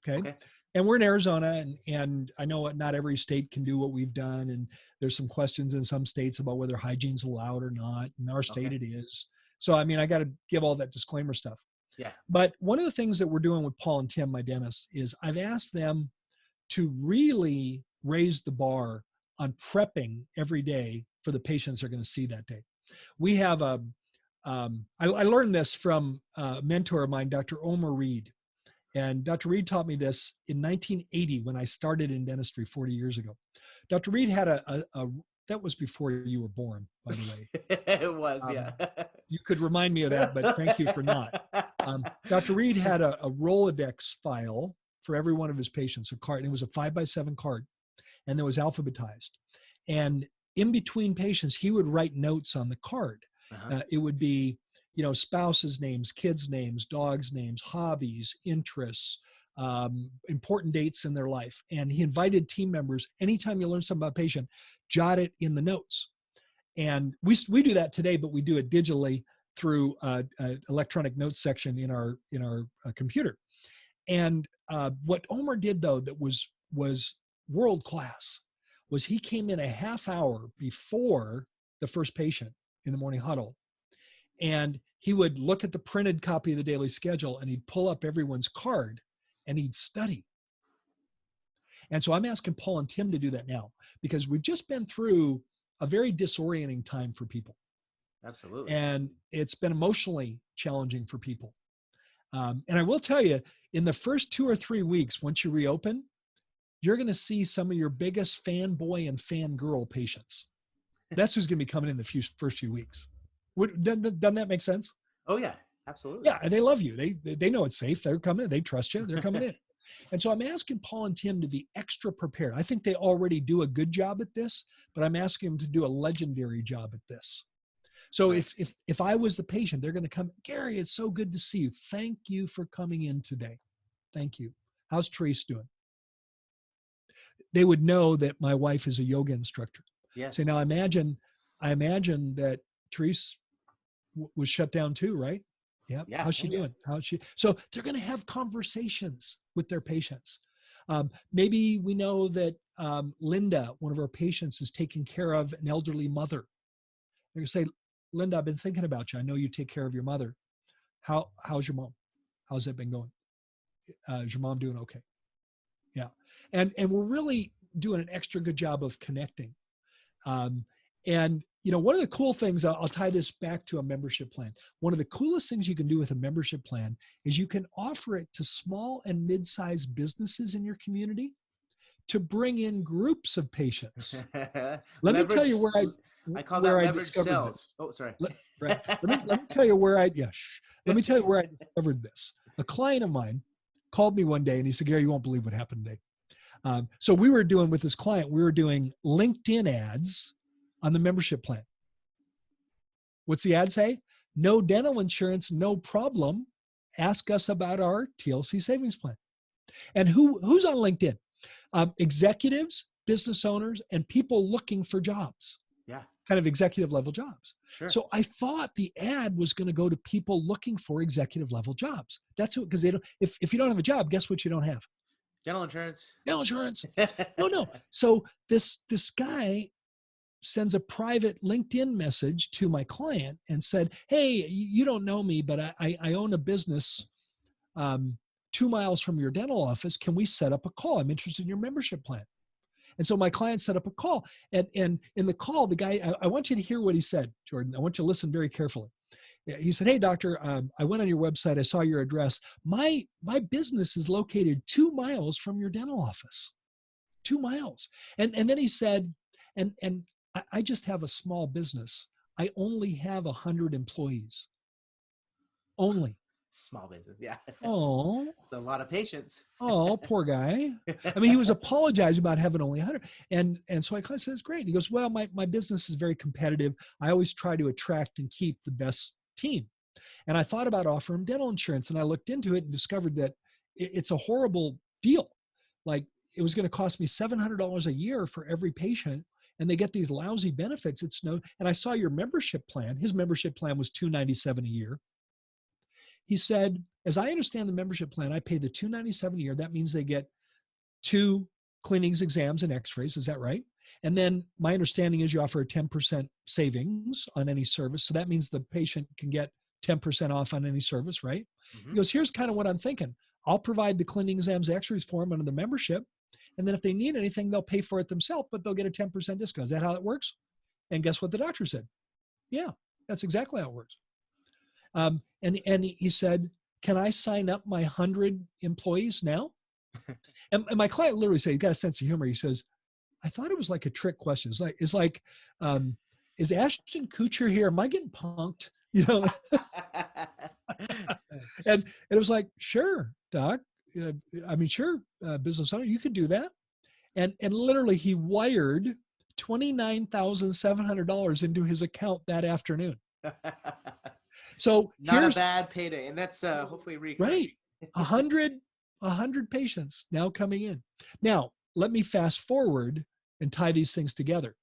Okay. And we're in Arizona, and I know not every state can do what we've done. And there's some questions in some states about whether hygiene's allowed or not. In our state, it is. So, I got to give all that disclaimer stuff. Yeah. But one of the things that we're doing with Paul and Tim, my dentists, is I've asked them to really raise the bar on prepping every day for the patients they're going to see that day. We have I learned this from a mentor of mine, Dr. Omer Reed. And Dr. Reed taught me this in 1980 when I started in dentistry 40 years ago. Dr. Reed had that was before you were born, by the way. It was, yeah. You could remind me of that, but thank you for not. Dr. Reed had a Rolodex file for every one of his patients, a card, and it was a 5x7 card, and it was alphabetized. And in between patients, he would write notes on the card. It would be, spouses' names, kids' names, dogs' names, hobbies, interests, important dates in their life. And he invited team members, anytime you learn something about a patient, jot it in the notes. And we do that today, but we do it digitally through an electronic notes section in our computer. And what Omer did, though, that was world class, was he came in a half hour before the first patient in the morning huddle, and he would look at the printed copy of the daily schedule, and he'd pull up everyone's card and he'd study. And so I'm asking Paul and Tim to do that now, because we've just been through a very disorienting time for people. Absolutely. And it's been emotionally challenging for people. And I will tell you, in the first 2 or 3 weeks, once you reopen, you're going to see some of your biggest fanboy and fangirl patients. That's who's going to be coming in the first few weeks. Doesn't that make sense? Oh yeah, absolutely. Yeah, and they love you. They know it's safe. They're coming in. They trust you. They're coming in. And so I'm asking Paul and Tim to be extra prepared. I think they already do a good job at this, but I'm asking them to do a legendary job at this. So if I was the patient, they're going to come, Gary, it's so good to see you. Thank you for coming in today. Thank you. How's Therese doing? They would know that my wife is a yoga instructor. Yes. So now I imagine that Therese was shut down too, right? Yep. Yeah. How's she doing? How's she? So they're going to have conversations with their patients. Maybe we know that Linda, one of our patients, is taking care of an elderly mother. They're going to say, Linda, I've been thinking about you. I know you take care of your mother. How's your mom? How's that been going? Is your mom doing okay? Yeah. And we're really doing an extra good job of connecting. And one of the cool things, I'll tie this back to a membership plan. One of the coolest things you can do with a membership plan is you can offer it to small and mid-sized businesses in your community to bring in groups of patients. Let me tell you where I call that leverage sales. Oh, sorry. Right. Let me tell you where I discovered this. A client of mine called me one day and he said, Gary, you won't believe what happened today. So we were doing with this client, we were doing LinkedIn ads on the membership plan. What's the ad say? No dental insurance, no problem. Ask us about our TLC savings plan. And who's on LinkedIn? Executives, business owners, and people looking for jobs. Yeah. Kind of executive level jobs. Sure. So I thought the ad was going to go to people looking for executive level jobs. That's what, because they don't, if you don't have a job, guess what you don't have? Dental insurance. Dental insurance. No. So this guy sends a private LinkedIn message to my client and said, hey, you don't know me, but I own a business 2 miles from your dental office. Can we set up a call? I'm interested in your membership plan. And so my client set up a call. And in the call, the guy, I want you to hear what he said, Jordan. I want you to listen very carefully. He said, hey, doctor, I went on your website. I saw your address. My business is located 2 miles from your dental office. 2 miles. And then he said, and I just have a small business. I only have 100 employees. Only. Small business, yeah. Oh. It's a lot of patients. Oh, poor guy. I mean, he was apologizing about having only 100. And so I said, that's great. He goes, well, my business is very competitive. I always try to attract and keep the best team. And I thought about offering dental insurance, and I looked into it and discovered that it's a horrible deal. Like, it was going to cost me $700 a year for every patient, and they get these lousy benefits. And I saw your membership plan. His membership plan was $297 a year. He said, as I understand the membership plan, I pay the $297 a year. That means they get 2 cleanings, exams, and x-rays. Is that right? And then my understanding is you offer a 10% savings on any service. So that means the patient can get 10% off on any service, right? Mm-hmm. He goes, here's kind of what I'm thinking. I'll provide the cleaning, exams, x-rays for them under the membership. And then if they need anything, they'll pay for it themselves, but they'll get a 10% discount. Is that how it works? And guess what the doctor said? Yeah, that's exactly how it works. And he said, can I sign up my 100 employees now? and my client literally said, he got a sense of humor. He says, I thought it was like a trick question. It's like, is Ashton Kutcher here? Am I getting punked? And it was like, sure, doc. Sure, business owner, you could do that. And literally he wired $29,700 into his account that afternoon. So Not a here's bad payday, and that's hopefully recurring. right. 100 patients now coming in. Now, let me fast forward and tie these things together.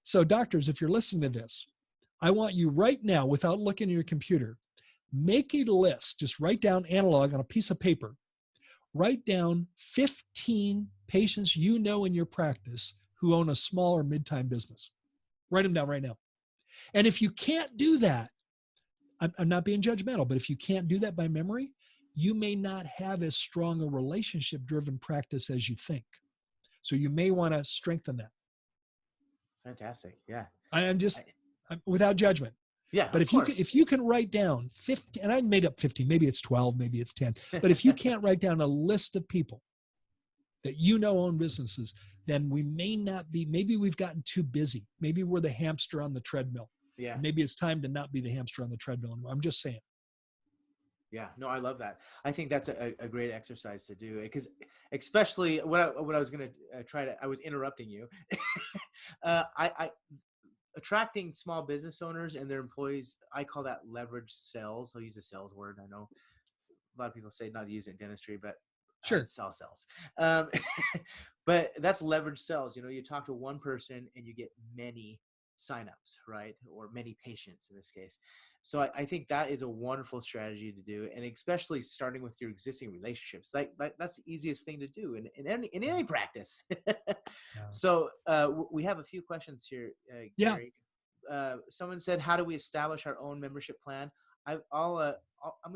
So doctors, if you're listening to this, I want you right now, without looking at your computer, make a list, just write down analog on a piece of paper, write down 15 patients you know in your practice who own a small or mid-time business. Write them down right now. And if you can't do that, I'm not being judgmental, but if you can't do that by memory, you may not have as strong a relationship-driven practice as you think. So you may want to strengthen that. Fantastic. Yeah. I'm without judgment. Yeah. But if you can write down 50, and I made up 50, maybe it's 12, maybe it's 10, but if you can't write down a list of people that you know own businesses, then we may not be, maybe we've gotten too busy. Maybe we're the hamster on the treadmill. Yeah. Maybe it's time to not be the hamster on the treadmill anymore. I'm just saying. Yeah, no, I love that. I think that's a great exercise to do, because especially what I was going to I was interrupting you. I attracting small business owners and their employees, I call that leverage sales. I'll use the sales word. I know a lot of people say not to use it in dentistry, but sure, sales. But that's leverage sales. You know, you talk to one person and you get many signups, right? Or many patients in this case. So I think that is a wonderful strategy to do, and especially starting with your existing relationships. That's the easiest thing to do in any practice. Yeah. So we have a few questions here, Gary. Someone said, "How do we establish our own membership plan?" I'm going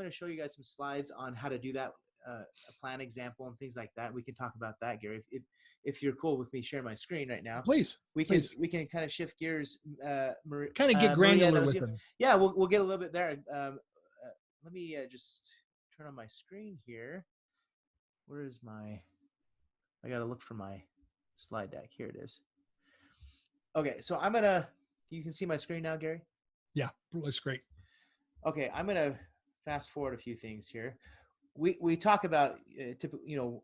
to show you guys some slides on how to do that, a plan example and things like that. We can talk about that, Gary, if you're cool with me sharing my screen right now. Please. We can kind of shift gears. Kind of get granular with them. Yeah, we'll get a little bit there. Let me just turn on my screen here. Where is I got to look for my slide deck. Here it is. Okay, so you can see my screen now, Gary? Yeah, looks great. Okay, I'm going to fast forward a few things here. We talk about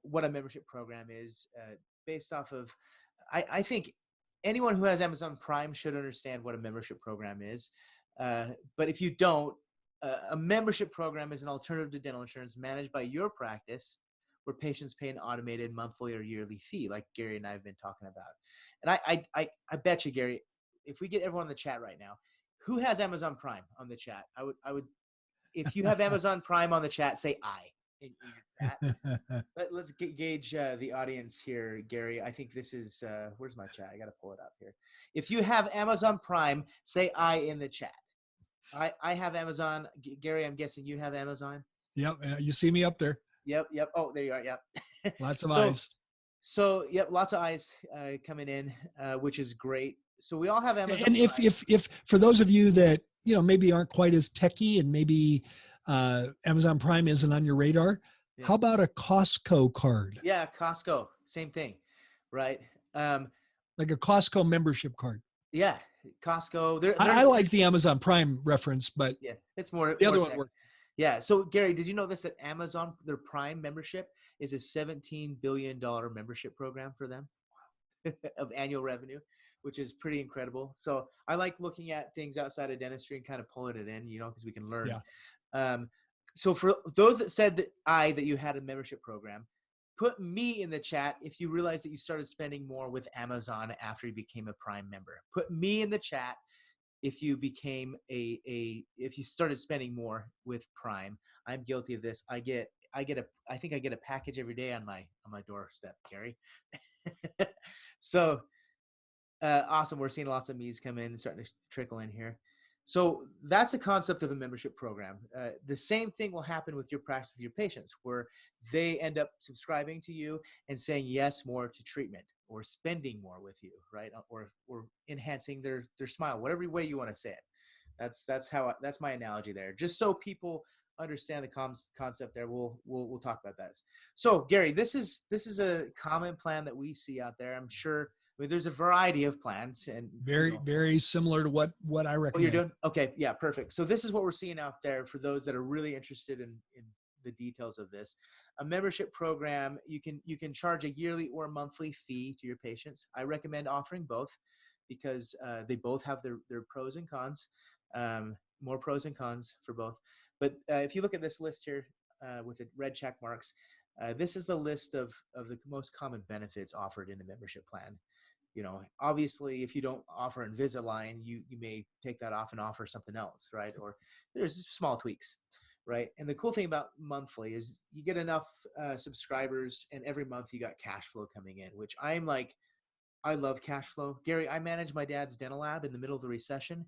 what a membership program is based off of. I think anyone who has Amazon Prime should understand what a membership program is. But if you don't, a membership program is an alternative to dental insurance managed by your practice, where patients pay an automated monthly or yearly fee, like Gary and I have been talking about. And I bet you, Gary, if we get everyone in the chat right now, who has Amazon Prime on the chat? I would, if you have Amazon Prime on the chat, say I. In chat. Let's gauge the audience here, Gary. I think this is, where's my chat? I got to pull it up here. If you have Amazon Prime, say I in the chat. I have Amazon. Gary, I'm guessing you have Amazon? Yep. You see me up there. Yep. Oh, there you are. Yep. Lots of eyes. So, yep, lots of eyes coming in, which is great. So we all have Amazon and Prime. if for those of you that, maybe aren't quite as techy and maybe Amazon Prime isn't on your radar, how about a Costco card? Yeah, Costco, same thing, right? Like a Costco membership card. Yeah, Costco. I like the Amazon Prime reference, but yeah, it's more the other one works. Yeah. So Gary, did you know this, that Amazon, their Prime membership is a $17 billion membership program for them of annual revenue, which is pretty incredible. So I like looking at things outside of dentistry and kind of pulling it in, because we can learn. Yeah. So for those that said that you had a membership program, put me in the chat if you realize that you started spending more with Amazon after you became a Prime member. Put me in the chat if you became if you started spending more with Prime. I'm guilty of this. I think I get a package every day on my doorstep, Gary. So awesome. We're seeing lots of me's come in, starting to trickle in here. So that's the concept of a membership program. The same thing will happen with your practice with your patients, where they end up subscribing to you and saying yes more to treatment, or spending more with you, right? Or enhancing their smile, whatever way you want to say it. That's my analogy there. Just so people understand the concept there, we'll talk about that. So Gary, this is a common plan that we see out there. I'm sure. I mean, there's a variety of plans, and very similar to what I recommend. What you're doing? Okay, yeah, perfect. So this is what we're seeing out there for those that are really interested in the details of this. A membership program, you can charge a yearly or monthly fee to your patients. I recommend offering both. because they both have their pros and cons, more pros and cons for both. But if you look at this list here with the red check marks, this is the list of the most common benefits offered in a membership plan. Obviously, if you don't offer Invisalign, you may take that off and offer something else, right? Or there's small tweaks, right? And the cool thing about monthly is you get enough subscribers, and every month you got cash flow coming in, which I love cash flow. Gary, I managed my dad's dental lab in the middle of the recession,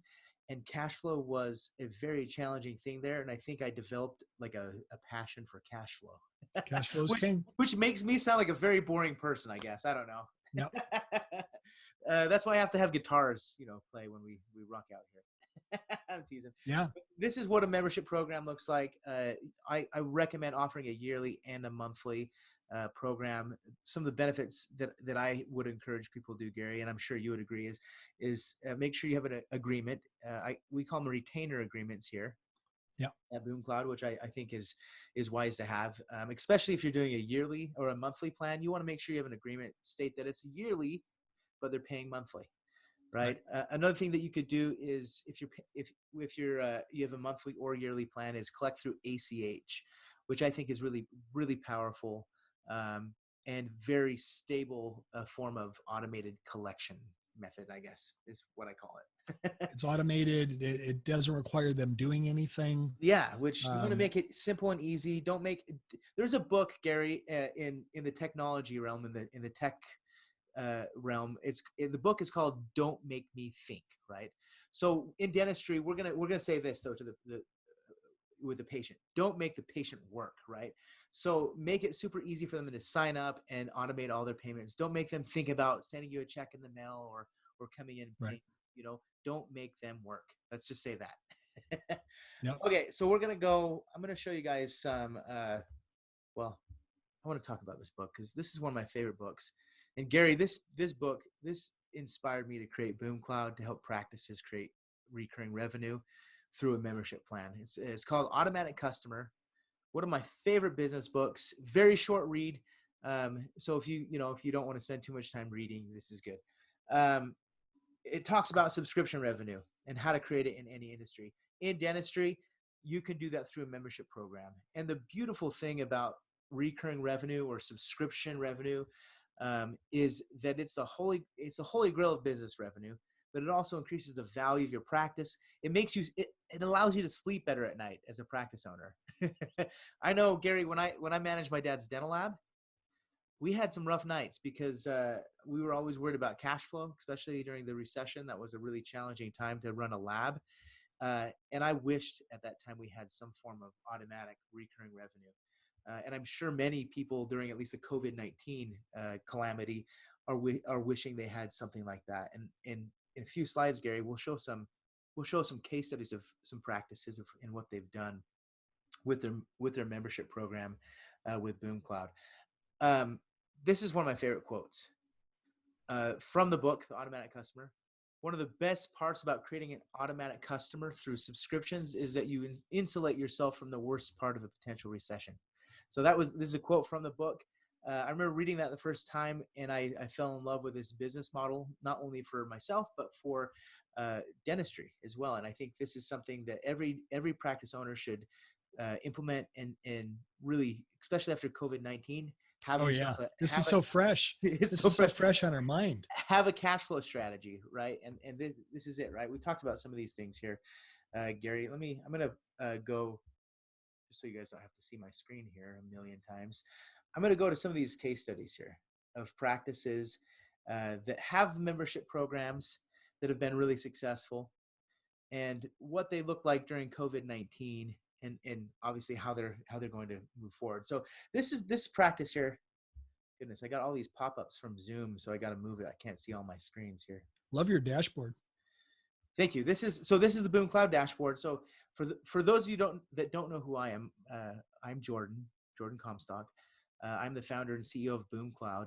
and cash flow was a very challenging thing there. And I think I developed like a passion for cash flow. Cash flow's king. Which makes me sound like a very boring person, I guess. I don't know. Yep. That's why I have to have guitars, play when we rock out here. I'm teasing. Yeah. This is what a membership program looks like. I recommend offering a yearly and a monthly program. Some of the benefits that I would encourage people to do, Gary, and I'm sure you would agree, is make sure you have an agreement. We call them retainer agreements here. Yeah. At BoomCloud, which I think is wise to have, especially if you're doing a yearly or a monthly plan. You want to make sure you have an agreement state that it's yearly, but they're paying monthly, right? Another thing that you could do is if you have a monthly or yearly plan, is collect through ACH, which I think is really, really powerful and very stable form of automated collection method, I guess is what I call it. It's automated. It doesn't require them doing anything. Yeah, which you want to make it simple and easy. There's a book, Gary, in the technology realm, in the tech realm. The book is called "Don't Make Me Think." Right. So in dentistry, we're gonna say this though to with the patient: don't make the patient work. Right. So make it super easy for them to sign up and automate all their payments. Don't make them think about sending you a check in the mail or coming in and paying. Right. Don't make them work. Let's just say that. Yep. Okay, so I'm going to show you guys some, I want to talk about this book because this is one of my favorite books. And Gary, this book, this inspired me to create BoomCloud to help practices create recurring revenue through a membership plan. It's called Automatic Customer. One of my favorite business books, very short read. So if you don't want to spend too much time reading, this is good. It talks about subscription revenue and how to create it in any industry. In dentistry, you can do that through a membership program. And the beautiful thing about recurring revenue or subscription revenue is that it's the holy grail of business revenue, but it also increases the value of your practice. It allows you to sleep better at night as a practice owner. I know, Gary, when I managed my dad's dental lab, we had some rough nights because we were always worried about cash flow, especially during the recession. That was a really challenging time to run a lab. And I wished at that time we had some form of automatic recurring revenue. And I'm sure many people during at least the COVID-19 calamity are wishing they had something like that. And in a few slides, Gary, we'll show some case studies of some practices and what they've done with their membership program with BoomCloud. This is one of my favorite quotes from the book, The Automatic Customer. One of the best parts about creating an automatic customer through subscriptions is that you insulate yourself from the worst part of a potential recession. So this is a quote from the book. I remember reading that the first time, and I fell in love with this business model, not only for myself, but for dentistry as well. And I think this is something that every practice owner should implement and really, especially after COVID-19, this is so fresh. This is so fresh on our mind. Have a cash flow strategy, right? And this is it, right? We talked about some of these things here, Gary. I'm gonna go just so you guys don't have to see my screen here a million times. I'm gonna go to some of these case studies here of practices that have membership programs that have been really successful, and what they look like during COVID-19. And obviously how they're going to move forward. So this practice here. Goodness, I got all these pop-ups from Zoom, so I got to move it. I can't see all my screens here. Love your dashboard. Thank you. This is the BoomCloud dashboard. So for those of you that don't know who I am, I'm Jordan Comstock. I'm the founder and CEO of BoomCloud,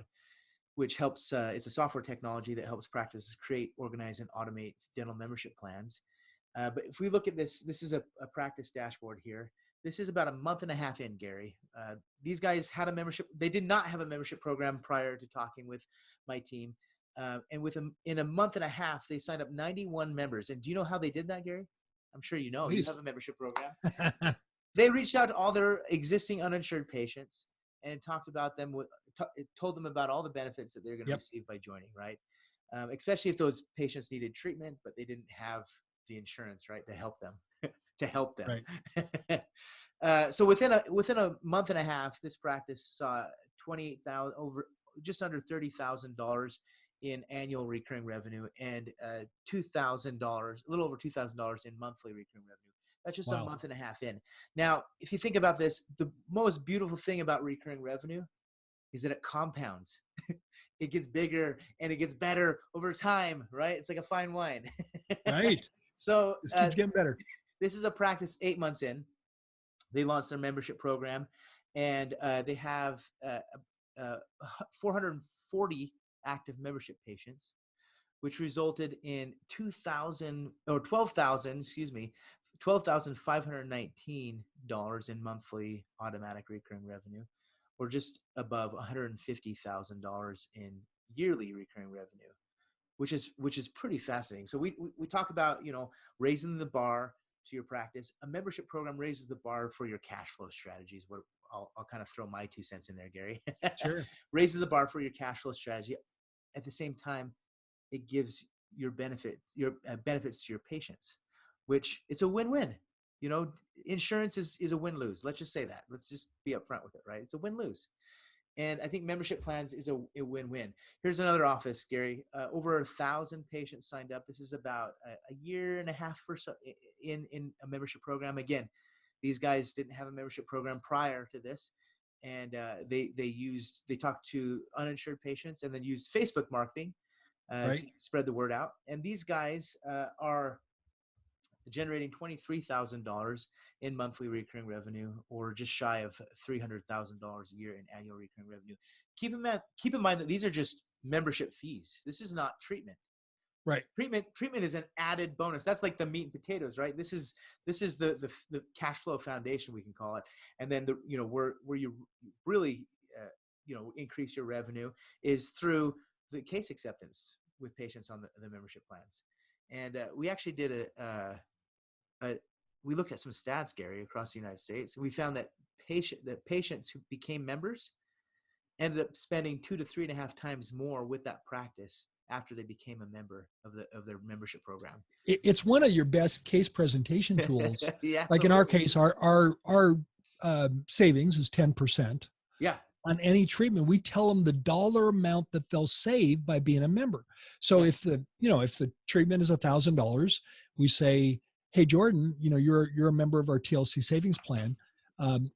which helps. It's a software technology that helps practices create, organize, and automate dental membership plans. But if we look at this is a practice dashboard here. This is about a month and a half in, Gary. These guys had a membership. They did not have a membership program prior to talking with my team. And in a month and a half, they signed up 91 members. And do you know how they did that, Gary? I'm sure you know. You Please. have a membership program. They reached out to all their existing uninsured patients and told them about all the benefits that they're going to Yep. receive by joining, right? Especially if those patients needed treatment, but they didn't have the insurance, right, to help them. To help them. Right. So within a month and a half, this practice saw just under $30,000 in annual recurring revenue and $2,000, a little over $2,000 in monthly recurring revenue. That's just a month and a half in. Now, if you think about this, the most beautiful thing about recurring revenue is that it compounds. It gets bigger and it gets better over time, right? It's like a fine wine. Right. So this keeps getting better. This is a practice 8 months in. They launched their membership program, and they have 440 active membership patients, which resulted in $12,519 in monthly automatic recurring revenue, or just above $150,000 in yearly recurring revenue, which is pretty fascinating. So we talk about, raising the bar to your practice. A membership program raises the bar for your cash flow strategies. What I'll kind of throw my 2 cents in there, Gary. Sure. Raises the bar for your cash flow strategy. At the same time, it gives your benefits to your patients, which it's a win-win. Insurance is a win-lose. Let's just say that. Let's just be upfront with it, right? It's a win-lose. And I think membership plans is a win-win. Here's another office, Gary. Over 1,000 patients signed up. This is about a year and a half or so in a membership program. Again, these guys didn't have a membership program prior to this, and they talked to uninsured patients and then used Facebook marketing Right. to spread the word out. And these guys are generating $23,000 in monthly recurring revenue, or just shy of $300,000 a year in annual recurring revenue. Keep in mind that these are just membership fees. This is not treatment. Right. Treatment is an added bonus. That's like the meat and potatoes, right? This is the cash flow foundation, we can call it. And then where you really increase your revenue is through the case acceptance with patients on the membership plans. And we actually did we looked at some stats, Gary, across the United States, and we found that patients who became members ended up spending 2 to 3.5 times more with that practice after they became a member of their membership program. It's one of your best case presentation tools. Yeah, like in our case, our savings is 10%. Yeah. On any treatment, we tell them the dollar amount that they'll save by being a member. So if the treatment is $1,000, we say, hey, Jordan, you're a member of our TLC savings plan.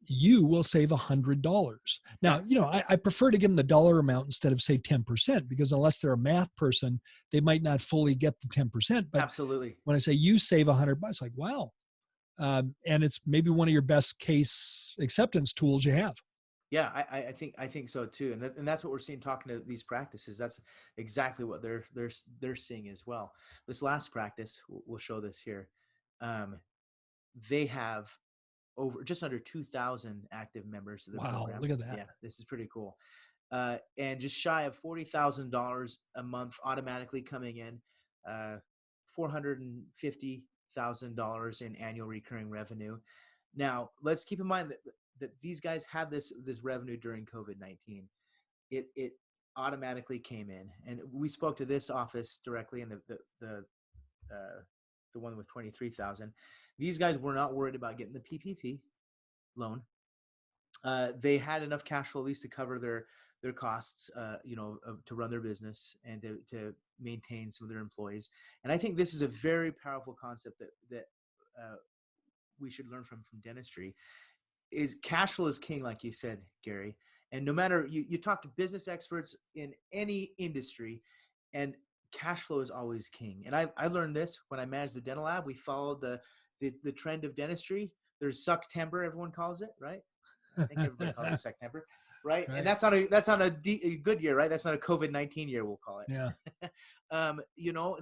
You will save $100. Now, I prefer to give them the dollar amount instead of say 10%, because unless they're a math person, they might not fully get the 10%. But absolutely, when I say you save $100, like, wow. And it's maybe one of your best case acceptance tools you have. Yeah, I think so too, and that's what we're seeing talking to these practices. That's exactly what they're seeing as well. This last practice, we'll show this here. They have just under 2,000 active members of the program. Wow, look at that! Yeah, this is pretty cool. And just shy of $40,000 a month automatically coming in, $450,000 in annual recurring revenue. Now, let's keep in mind that these guys had this revenue during COVID-19. It automatically came in, and we spoke to this office directly, and the one with 23,000. These guys were not worried about getting the PPP loan. They had enough cash flow at least to cover their costs, to run their business and to maintain some of their employees. And I think this is a very powerful concept that we should learn from dentistry. Is cash flow is king, like you said, Gary. And no matter you talk to business experts in any industry, and cash flow is always king. And I learned this when I managed the dental lab. We followed the trend of dentistry. There's Sucktember, everyone calls it, right? I think everybody calls it September, right? And that's not a good year, right? That's not a COVID-19 year, we'll call it. Yeah.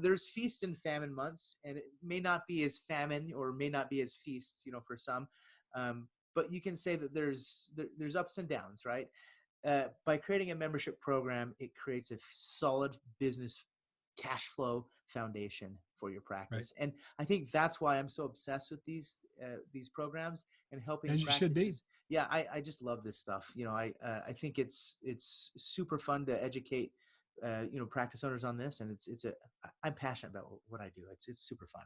There's feast and famine months, and it may not be as famine or may not be as feasts, for some. But you can say that there's ups and downs, right? by creating a membership program, it creates a solid business cash flow foundation for your Right. practice. And I think that's why I'm so obsessed with these programs and helping As you should be. practices. Yeah, I just love this stuff. I think it's super fun to educate practice owners on this, and I'm passionate about what I do. It's super fun.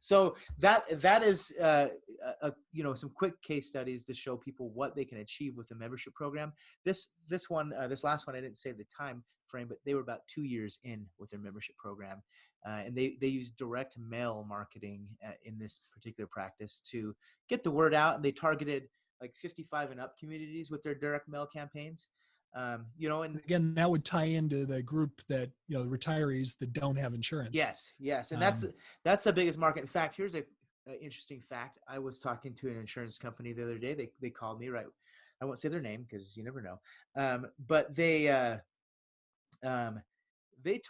So that is some quick case studies to show people what they can achieve with the membership program. This last one, I didn't say the time frame, but they were about 2 years in with their membership program, and they use direct mail marketing in this particular practice to get the word out. And they targeted like 55 and up communities with their direct mail campaigns. And again, that would tie into the group that, the retirees that don't have insurance. Yes. And that's the biggest market. In fact, here's a interesting fact. I was talking to an insurance company the other day. They called me, right? I won't say their name because you never know. But they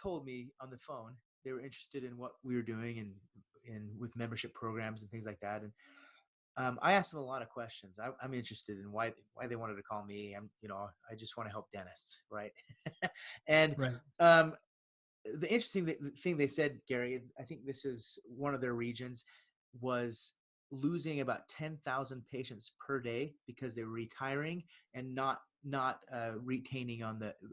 told me on the phone they were interested in what we were doing and with membership programs and things like that. And I asked them a lot of questions. I'm interested in why they wanted to call me. I just want to help dentists, right? And right. The interesting thing they said, Gary, I think this is one of their regions, was losing about 10,000 patients per day because they were retiring and not retaining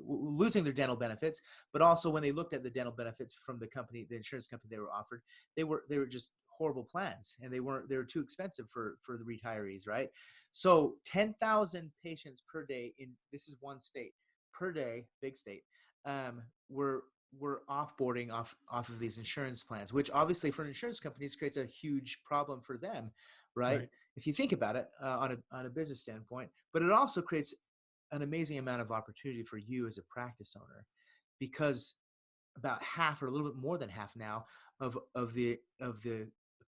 losing their dental benefits. But also when they looked at the dental benefits from the insurance company they were offered, they were just horrible plans, and they were too expensive for the retirees, right? So 10,000 patients per day this is one state per day, big state, were offboarding off of these insurance plans, which obviously for insurance companies creates a huge problem for them, right? If you think about it on a business standpoint. But it also creates an amazing amount of opportunity for you as a practice owner, because about half, or a little bit more than half now, of the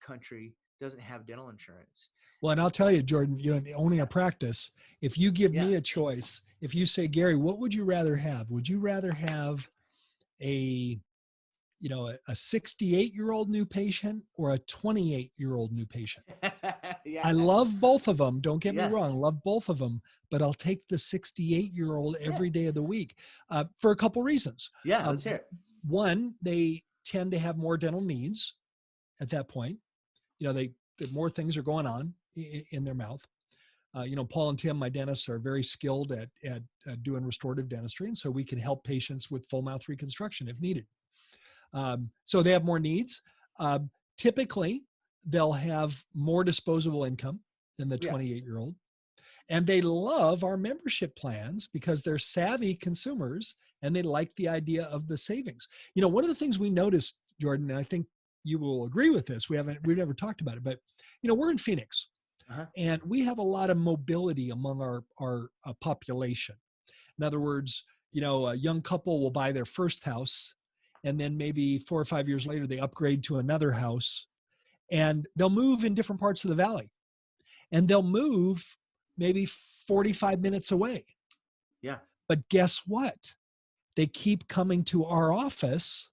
country doesn't have dental insurance. Well, and I'll tell you, Jordan, owning a practice, if you give me a choice, if you say, Gary, what would you rather have? Would you rather have a 68-year-old new patient or a 28-year-old new patient? I love both of them. Don't get me wrong. Love both of them, but I'll take the 68-year-old every day of the week for a couple reasons. Yeah, let's hear it. One, they tend to have more dental needs at that point. More things are going on in their mouth. Paul and Tim, my dentists, are very skilled at doing restorative dentistry, and so we can help patients with full mouth reconstruction if needed. So they have more needs. Typically, they'll have more disposable income than the 28-year-old. And they love our membership plans because they're savvy consumers and they like the idea of the savings. One of the things we noticed, Jordan, and I think you will agree with this, we've never talked about it, but we're in Phoenix, and we have a lot of mobility among our population. In other words, a young couple will buy their first house, and then maybe 4 or 5 years later, they upgrade to another house, and they'll move in different parts of the valley, and they'll move maybe 45 minutes away. Yeah. But guess what? They keep coming to our office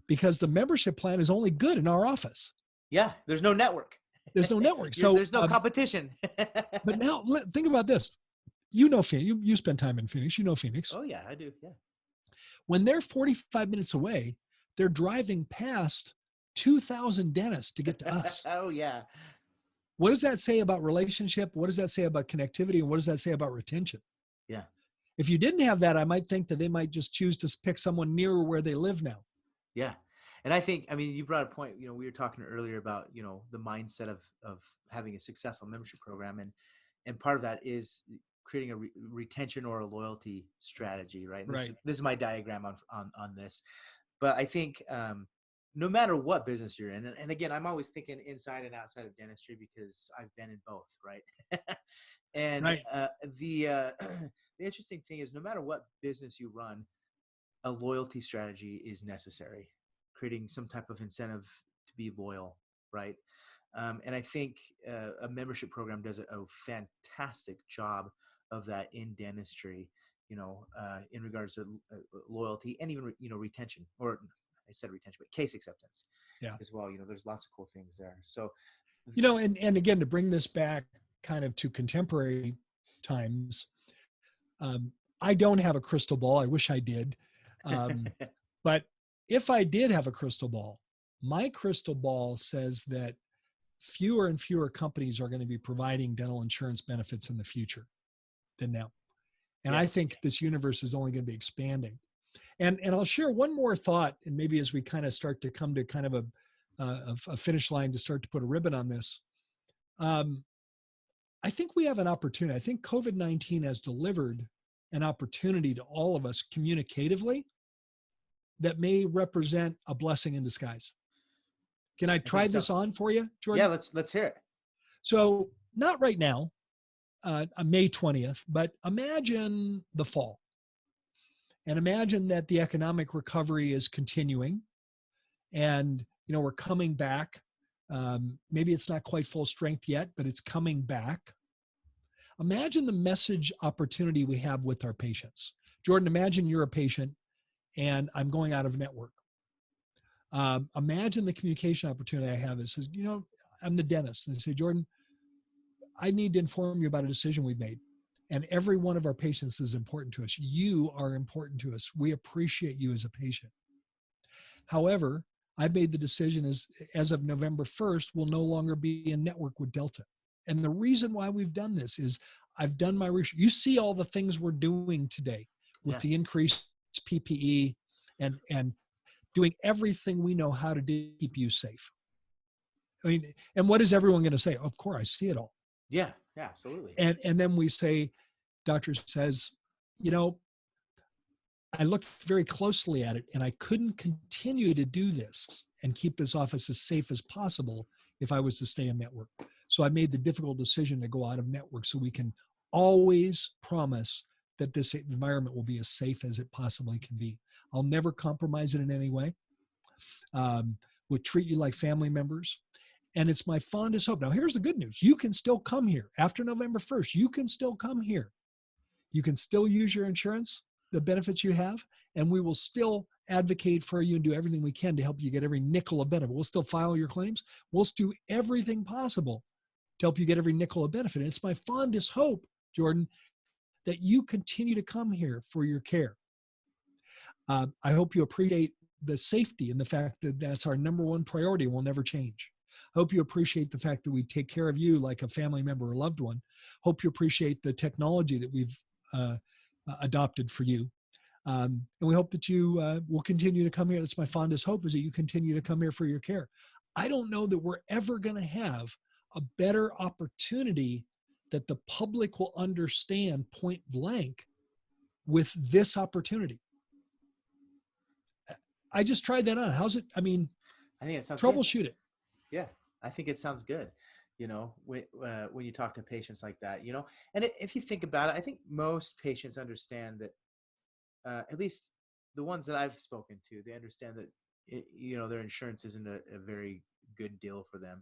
because the membership plan is only good in our office. Yeah. There's no network. There's no network. So there's no competition. But now think about this. Phoenix. You spend time in Phoenix. Phoenix. Oh yeah, I do. Yeah. When they're 45 minutes away, they're driving past 2,000 dentists to get to us. Oh yeah. What does that say about relationship? What does that say about connectivity? And what does that say about retention? Yeah. If you didn't have that, I might think that they might just choose to pick someone nearer where they live now. Yeah. And I think, you brought a point, we were talking earlier about, the mindset of having a successful membership program. And part of that is creating a retention or a loyalty strategy, right? Right. This is my diagram on this. But I think no matter what business you're in, and again, I'm always thinking inside and outside of dentistry because I've been in both, right? And right. The interesting thing is, no matter what business you run, a loyalty strategy is necessary, creating some type of incentive to be loyal, right? And I think a membership program does a fantastic job of that in dentistry, in regards to loyalty and even, retention, or I said retention, but case acceptance as well. There's lots of cool things there. So, and again, to bring this back kind of to contemporary times, I don't have a crystal ball. I wish I did. But if I did have a crystal ball, my crystal ball says that fewer and fewer companies are going to be providing dental insurance benefits in the future than now. And I think this universe is only going to be expanding. And I'll share one more thought, and maybe as we kind of start to come to kind of a finish line to start to put a ribbon on this. I think we have an opportunity. I think COVID-19 has delivered an opportunity to all of us communicatively that may represent a blessing in disguise. Can I try this on for you, Jordan? Yeah, let's hear it. So not right now, May 20th, but imagine the fall. And imagine that the economic recovery is continuing and, we're coming back. Maybe it's not quite full strength yet, but it's coming back. Imagine the message opportunity we have with our patients. Jordan, imagine you're a patient and I'm going out of network. Imagine the communication opportunity I have is, I'm the dentist. And I say, Jordan, I need to inform you about a decision we've made. And every one of our patients is important to us. You are important to us. We appreciate you as a patient. However, I've made the decision as of November 1st, we'll no longer be in network with Delta. And the reason why we've done this is I've done my research. You see all the things we're doing today with the increased PPE and doing everything we know how to do to keep you safe. I mean, and what is everyone going to say? Of course, I see it all. Yeah, absolutely. And then we say, doctor says, I looked very closely at it and I couldn't continue to do this and keep this office as safe as possible if I was to stay in network. So I made the difficult decision to go out of network so we can always promise that this environment will be as safe as it possibly can be. I'll never compromise it in any way. We'll treat you like family members. And it's my fondest hope. Now, here's the good news. You can still come here. After November 1st, you can still come here. You can still use your insurance, the benefits you have, and we will still advocate for you and do everything we can to help you get every nickel of benefit. We'll still file your claims. We'll do everything possible to help you get every nickel of benefit. And it's my fondest hope, Jordan, that you continue to come here for your care. I hope you appreciate the safety and the fact that that's our number one priority and will never change. Hope you appreciate the fact that we take care of you like a family member or loved one. Hope you appreciate the technology that we've adopted for you. And we hope that you will continue to come here. That's my fondest hope, is that you continue to come here for your care. I don't know that we're ever going to have a better opportunity that the public will understand point blank with this opportunity. I just tried that on. How's it? I think it sounds troubleshoot good. it. Yeah, I think it sounds good. When you talk to patients like that, and if you think about it, I think most patients understand that, at least the ones that I've spoken to, they understand that, their insurance isn't a very good deal for them.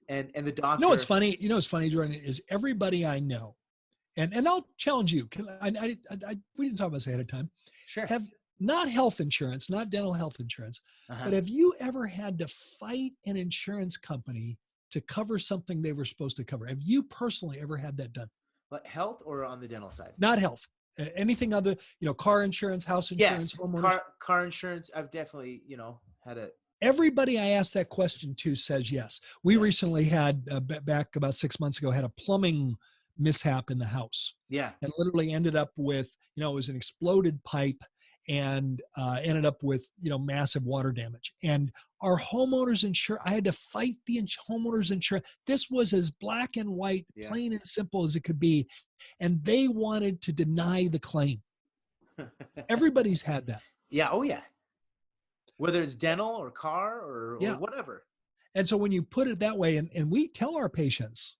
and the doctor. What's funny, Jordan, is everybody I know, and I'll challenge you. We didn't talk about this ahead of time. Sure. Have not health insurance, not dental health insurance, but have you ever had to fight an insurance company to cover something they were supposed to cover? Have you personally ever had that done? But health or on the dental side? Not health. Anything other, car insurance, house insurance, yes, car insurance. I've definitely, had a. Everybody I asked that question to says yes. We recently had, back about 6 months ago, had a plumbing mishap in the house. Yeah. And literally ended up with, it was an exploded pipe and ended up with, massive water damage. And our homeowners insurance, I had to fight the homeowners insurance. This was as black and white, plain and simple as it could be. And they wanted to deny the claim. Everybody's had that. Yeah. Oh, yeah. Whether it's dental or car or whatever. And so when you put it that way, and we tell our patients,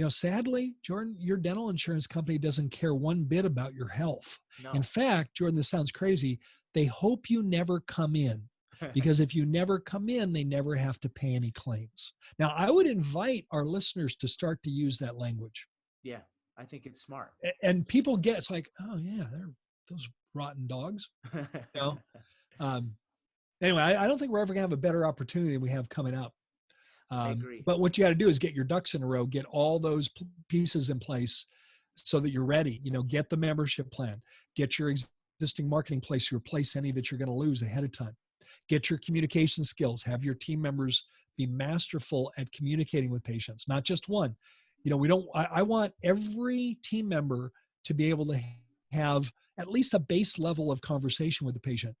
sadly, Jordan, your dental insurance company doesn't care one bit about your health. No. In fact, Jordan, this sounds crazy. They hope you never come in, because if you never come in, they never have to pay any claims. Now, I would invite our listeners to start to use that language. Yeah, I think it's smart. And people get, it's like, oh yeah, they're those rotten dogs. Anyway, I don't think we're ever gonna have a better opportunity than we have coming up. I agree. But what you got to do is get your ducks in a row, get all those pieces in place so that you're ready. Get the membership plan, get your existing marketing place to replace any that you're going to lose ahead of time. Get your communication skills, have your team members be masterful at communicating with patients, not just one. I want every team member to be able to have at least a base level of conversation with the patient.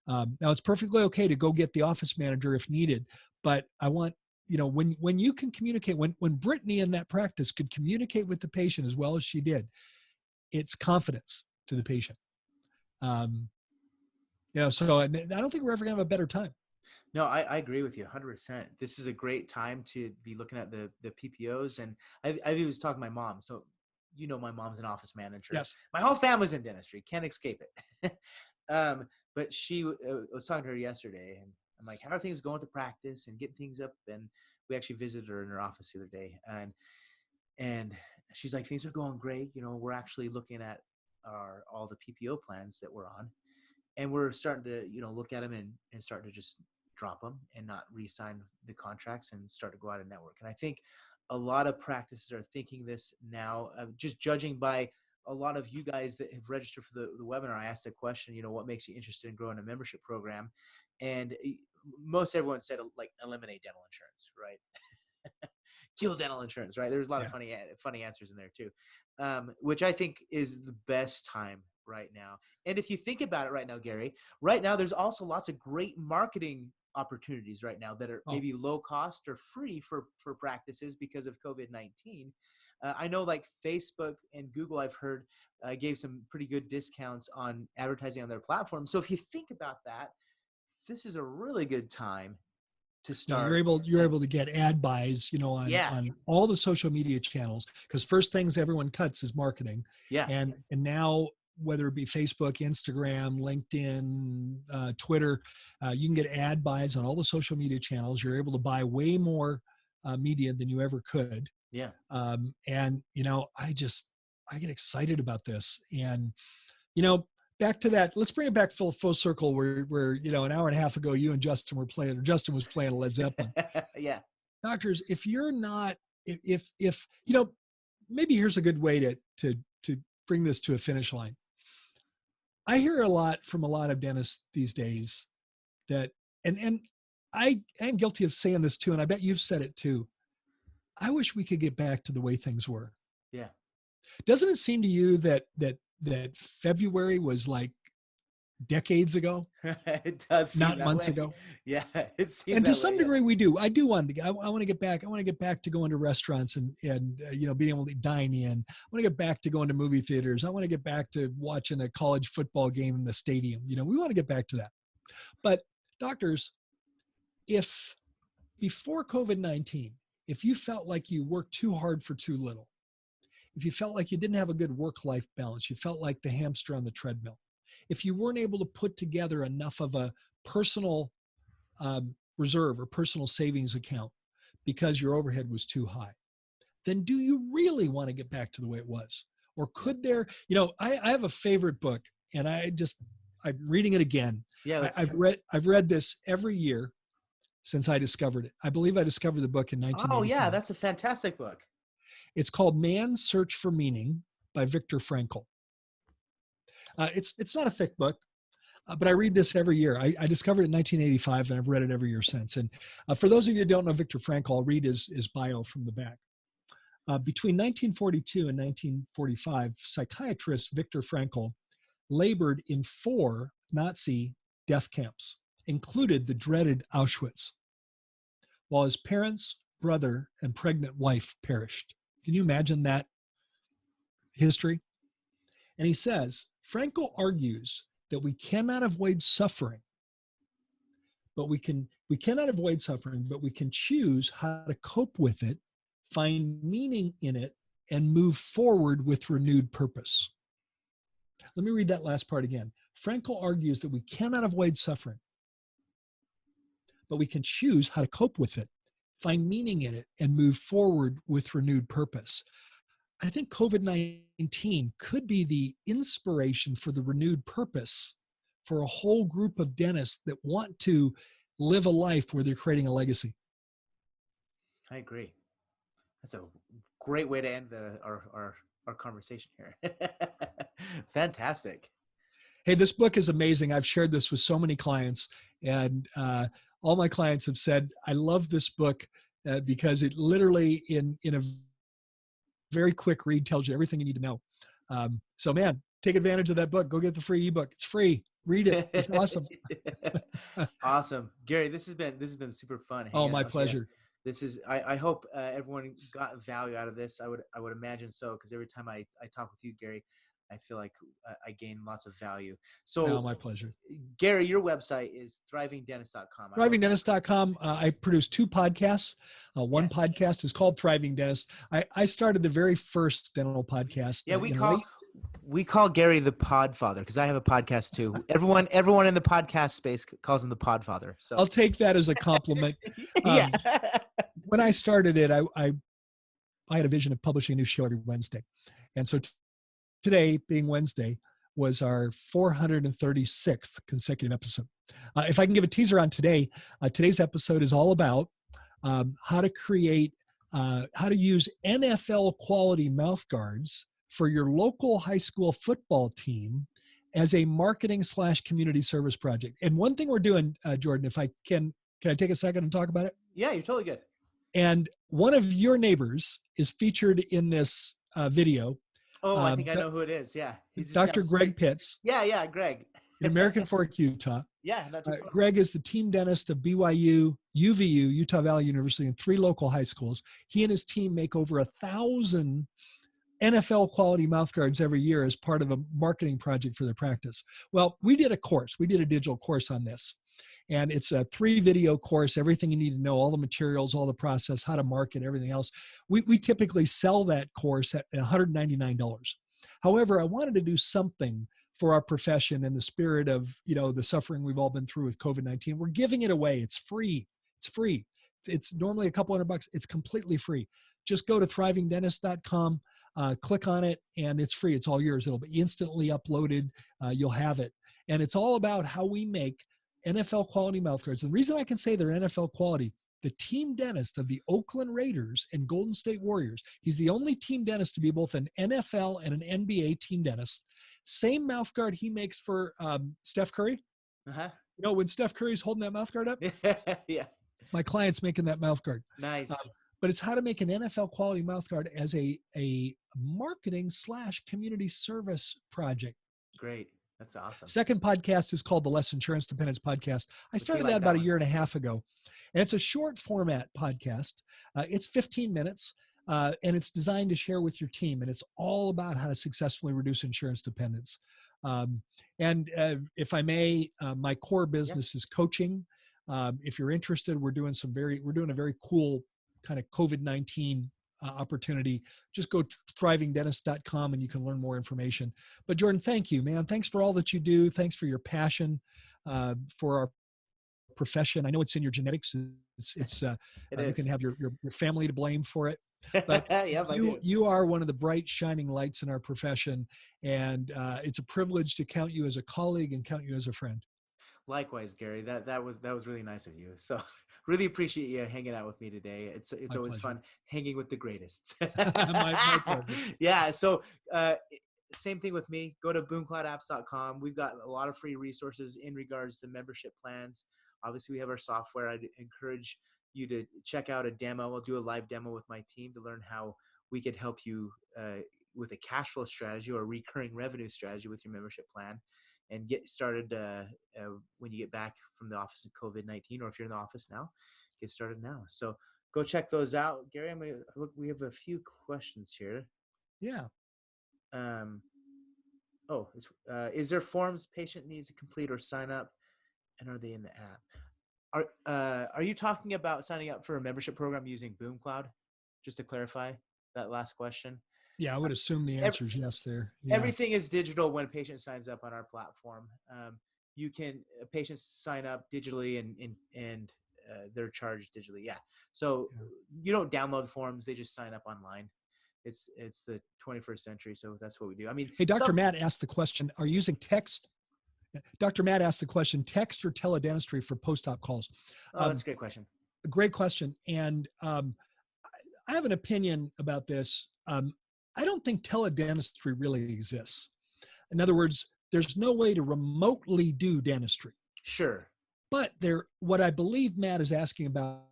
Now, it's perfectly okay to go get the office manager if needed, but I want, when you can communicate, when Brittany in that practice could communicate with the patient as well as she did, it's confidence to the patient. So I don't think we're ever gonna have a better time. No, I agree with you 100%. This is a great time to be looking at the PPOs. And I've even talked to my mom. So, my mom's an office manager. Yes. My whole family's in dentistry. Can't escape it. But she was talking to her yesterday, and I'm like, how are things going to practice and getting things up? And we actually visited her in her office the other day. And she's like, things are going great. We're actually looking at all the PPO plans that we're on. And we're starting to, look at them and start to just drop them and not re-sign the contracts and start to go out of network. And I think a lot of practices are thinking this now, just judging by a lot of you guys that have registered for the webinar. I asked a question, what makes you interested in growing a membership program? And most everyone said, like, eliminate dental insurance, right? Kill dental insurance, right? There's a lot of funny answers in there too, which I think is the best time right now. And if you think about it right now, Gary, right now there's also lots of great marketing opportunities right now that are maybe low cost or free for practices because of COVID-19. I know like Facebook and Google, I've heard, gave some pretty good discounts on advertising on their platform. So if you think about that, this is a really good time to start. You're able to get ad buys, on all the social media channels, because first things everyone cuts is marketing. Yeah. And now, whether it be Facebook, Instagram, LinkedIn, Twitter, you can get ad buys on all the social media channels. You're able to buy way more media than you ever could. Yeah. And I get excited about this. And back to that, let's bring it back full circle where an hour and a half ago, you and Justin was playing Led Zeppelin. Yeah. Doctors, if you're not, if maybe here's a good way to bring this to a finish line. I hear a lot from a lot of dentists these days that, and I am guilty of saying this too, and I bet you've said it too. I wish we could get back to the way things were. Yeah. Doesn't it seem to you that February was like decades ago? It does seem not that months way. ago. Yeah, it seems. And to that some way, degree, we do. I want to get back. I want to get back to going to restaurants and being able to dine in. I want to get back to going to movie theaters. I want to get back to watching a college football game in the stadium. We want to get back to that. But doctors, if before COVID-19, if you felt like you worked too hard for too little, if you felt like you didn't have a good work-life balance, you felt like the hamster on the treadmill, if you weren't able to put together enough of a personal reserve or personal savings account because your overhead was too high, then do you really want to get back to the way it was? Or could there, I have a favorite book, and I'm reading it again. Yeah, I've read this every year since I discovered it. I believe I discovered the book in 1985. Oh yeah, that's a fantastic book. It's called Man's Search for Meaning by Viktor Frankl. It's not a thick book, but I read this every year. I discovered it in 1985, and I've read it every year since. And for those of you who don't know Viktor Frankl, I'll read his bio from the back. Between 1942 and 1945, psychiatrist Viktor Frankl labored in 4 Nazi death camps, included the dreaded Auschwitz, while his parents, brother, and pregnant wife perished. Can you imagine that history? And he says, Frankl argues that we cannot avoid suffering, but we cannot avoid suffering, but we can choose how to cope with it, find meaning in it, and move forward with renewed purpose. Let me read that last part again. Frankl argues that we cannot avoid suffering, but we can choose how to cope with it, find meaning in it, and move forward with renewed purpose. I think COVID-19 could be the inspiration for the renewed purpose for a whole group of dentists that want to live a life where they're creating a legacy. I agree. That's a great way to end our our conversation here. Fantastic. Hey, this book is amazing. I've shared this with so many clients, and all my clients have said, I love this book because it literally, in a very quick read, tells you everything you need to know. So, man, take advantage of that book. Go get the free ebook. It's free. Read it. It's awesome. Awesome, Gary. This has been super fun. Oh, Hanging my out with you. pleasure. This is. I hope everyone got value out of this. I would imagine so, because every time I talk with you, Gary, I feel like I gain lots of value. So, Oh, my pleasure. Gary, your website is thrivingdentist.com. Thrivingdentist.com. I produce 2 podcasts. One podcast is called Thriving Dentist. I started the very first dental podcast. Yeah, we call Gary the Podfather, because I have a podcast too. Everyone in the podcast space calls him the Podfather. So I'll take that as a compliment. Yeah. When I started it, I had a vision of publishing a new show every Wednesday. And so today, being Wednesday, was our 436th consecutive episode. If I can give a teaser on today, today's episode is all about how to use NFL quality mouth guards for your local high school football team as a marketing / community service project. And one thing we're doing, Jordan, if I can I take a second and talk about it? Yeah, you're totally good. And one of your neighbors is featured in this video. Oh, I think I know who it is. Yeah. He's Dr. Greg Pitts. Yeah, Greg. In American Fork, Utah. Yeah, not too far. Greg is the team dentist of BYU, UVU, Utah Valley University, and 3 local high schools. He and his team make over 1,000 NFL quality mouth guards every year as part of a marketing project for their practice. Well, we did a digital course on this. And it's a 3 video course, everything you need to know, all the materials, all the process, how to market, everything else. We typically sell that course at $199. However, I wanted to do something for our profession in the spirit of, the suffering we've all been through with COVID-19. We're giving it away. It's free. It's free. It's normally a couple $100. It's completely free. Just go to thrivingdentist.com, click on it, and it's free. It's all yours. It'll be instantly uploaded. You'll have it. And it's all about how we make NFL quality mouth guards. The reason I can say they're NFL quality, the team dentist of the Oakland Raiders and Golden State Warriors, he's the only team dentist to be both an NFL and an NBA team dentist. Same mouth guard he makes for Steph Curry. Uh-huh. When Steph Curry's holding that mouth guard up? Yeah. My client's making that mouth guard. Nice. But it's how to make an NFL quality mouth guard as a marketing / community service project. Great. That's awesome. Second podcast is called the Less Insurance Dependence Podcast. I started that about a year and a half ago. And it's a short format podcast. It's 15 minutes, and it's designed to share with your team. And it's all about how to successfully reduce insurance dependence. If I may, my core business is coaching. If you're interested, we're doing a very cool kind of COVID-19 opportunity. Just go to thrivingdentist.com and you can learn more information. But Jordan, thank you, man. Thanks for all that you do. Thanks for your passion for our profession. I know it's in your genetics. You can have your family to blame for it. But you are one of the bright shining lights in our profession, and it's a privilege to count you as a colleague and count you as a friend. Likewise, Gary. That was really nice of you. So really appreciate you hanging out with me today. It's always fun hanging with the greatest. my pleasure. Yeah. So same thing with me. Go to boomcloudapps.com. We've got a lot of free resources in regards to membership plans. Obviously, we have our software. I'd encourage you to check out a demo. We'll do a live demo with my team to learn how we could help you with a cash flow strategy or a recurring revenue strategy with your membership plan, and get started when you get back from the office of COVID-19, or if you're in the office now, get started now. So go check those out. Gary, I'm gonna look. We have a few questions here. Yeah. Is there forms patient needs to complete or sign up, and are they in the app? Are you talking about signing up for a membership program using BoomCloud? Just to clarify that last question. Yeah, I would assume the answer is yes there. Yeah. Everything is digital when a patient signs up on our platform. Patients sign up digitally and they're charged digitally. Yeah. So you don't download forms. They just sign up online. It's the 21st century. So that's what we do. I mean, hey, Dr. Matt asked the question, are you using text? Dr. Matt asked the question, text or teledentistry for post-op calls? Oh, that's a great question. Great question. And I have an opinion about this. I don't think teledentistry really exists. In other words, there's no way to remotely do dentistry. Sure. But what I believe Matt is asking about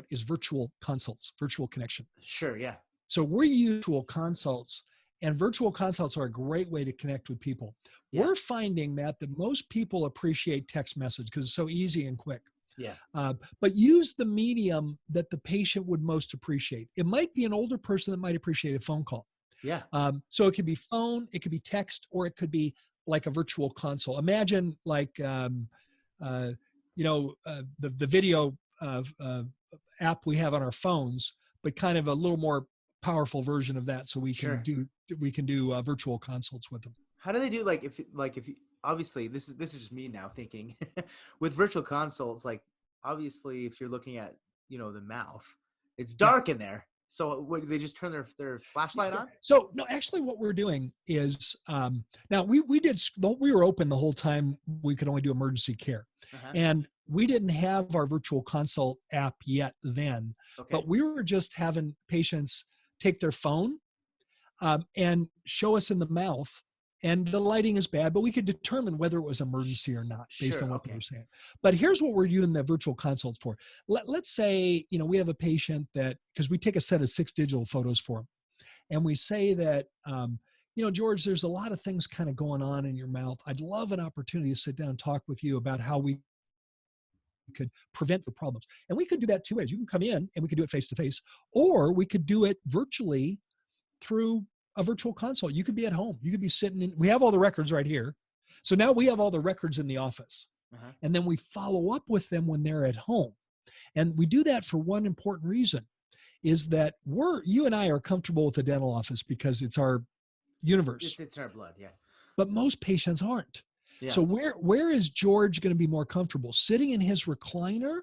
is virtual consults, virtual connection. Sure, yeah. So we're virtual consults, and virtual consults are a great way to connect with people. Yeah. We're finding that most people appreciate text message because it's so easy and quick. Yeah. But use the medium that the patient would most appreciate. It might be an older person that might appreciate a phone call. Yeah. So it could be phone, it could be text, or it could be like a virtual console. Imagine like, the video app we have on our phones, but kind of a little more powerful version of that. So we can do virtual consults with them. How do they do if you, obviously this is just me now thinking with virtual consults, like obviously if you're looking at, the mouth, it's dark in there. So what, they just turn their flashlight on? So no, actually what we're doing is, now we were open the whole time. We could only do emergency care. Uh-huh. And we didn't have our virtual consult app yet then, but we were just having patients take their phone and show us in the mouth. And the lighting is bad, but we could determine whether it was emergency or not based on what they were saying. But here's what we're using the virtual consults for. Let's say, we have a patient that, because we take a set of 6 digital photos for them, and we say that, George, there's a lot of things kind of going on in your mouth. I'd love an opportunity to sit down and talk with you about how we could prevent the problems. And we could do that 2 ways. You can come in and we could do it face-to-face, or we could do it virtually through a virtual consult. You could be at home. You could be sitting in, we have all the records right here. So now we have all the records in the office. Uh-huh. And then we follow up with them when they're at home. And we do that for one important reason, is that you and I are comfortable with the dental office because it's our universe. It's in our blood, yeah. But most patients aren't. Yeah. So where is George going to be more comfortable? Sitting in his recliner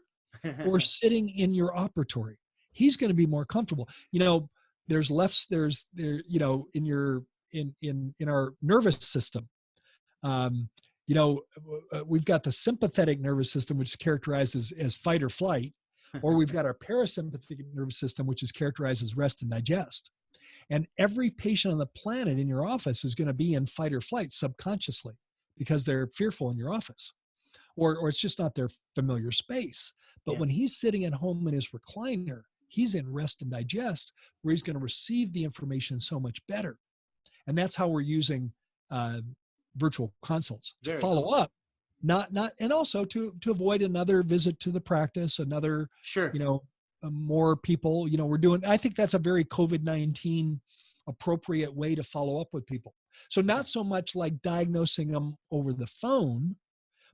or sitting in your operatory? He's going to be more comfortable. There's in our nervous system, we've got the sympathetic nervous system, which is characterized as fight or flight, or we've got our parasympathetic nervous system, which is characterized as rest and digest. And every patient on the planet in your office is going to be in fight or flight subconsciously because they're fearful in your office, or it's just not their familiar space. But when he's sitting at home in his recliner, he's in rest and digest, where he's going to receive the information so much better. And that's how we're using virtual consults to follow up, and also to avoid another visit to the practice, another, more people, we're doing, I think that's a very COVID-19 appropriate way to follow up with people. So not so much like diagnosing them over the phone,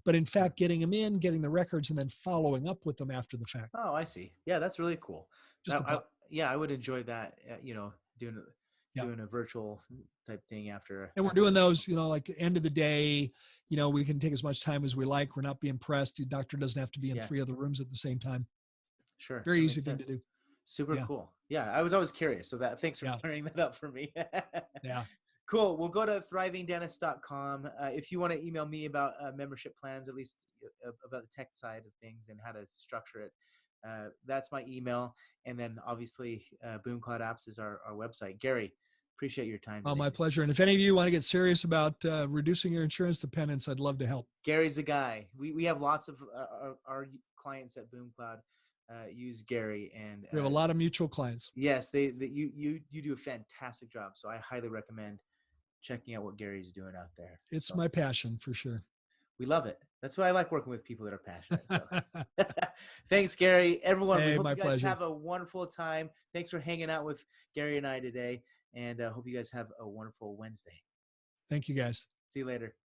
but in fact, getting them in, getting the records, and then following up with them after the fact. Oh, I see. Yeah, that's really cool. I would enjoy that, doing a virtual type thing after. And we're doing those, like end of the day, we can take as much time as we like. We're not being pressed. The doctor doesn't have to be in 3 other rooms at the same time. Sure. Very easy thing to do. Super cool. Yeah, I was always curious. So thanks for clearing that up for me. Yeah. Cool. We'll go to thrivingdentist.com. If you want to email me about membership plans, at least about the tech side of things and how to structure it, that's my email. And then obviously BoomCloud Apps is our website. Gary, appreciate your time today. Oh, my pleasure. And if any of you want to get serious about reducing your insurance dependence, I'd love to help. Gary's the guy. We have lots of our clients at BoomCloud use Gary, and we have a lot of mutual clients. Yes, you do a fantastic job. So I highly recommend checking out what Gary's doing out there. It's my passion for sure. We love it. That's why I like working with people that are passionate. So. Thanks, Gary. Everyone, we hope you guys have a wonderful time. Thanks for hanging out with Gary and I today, and hope you guys have a wonderful Wednesday. Thank you, guys. See you later.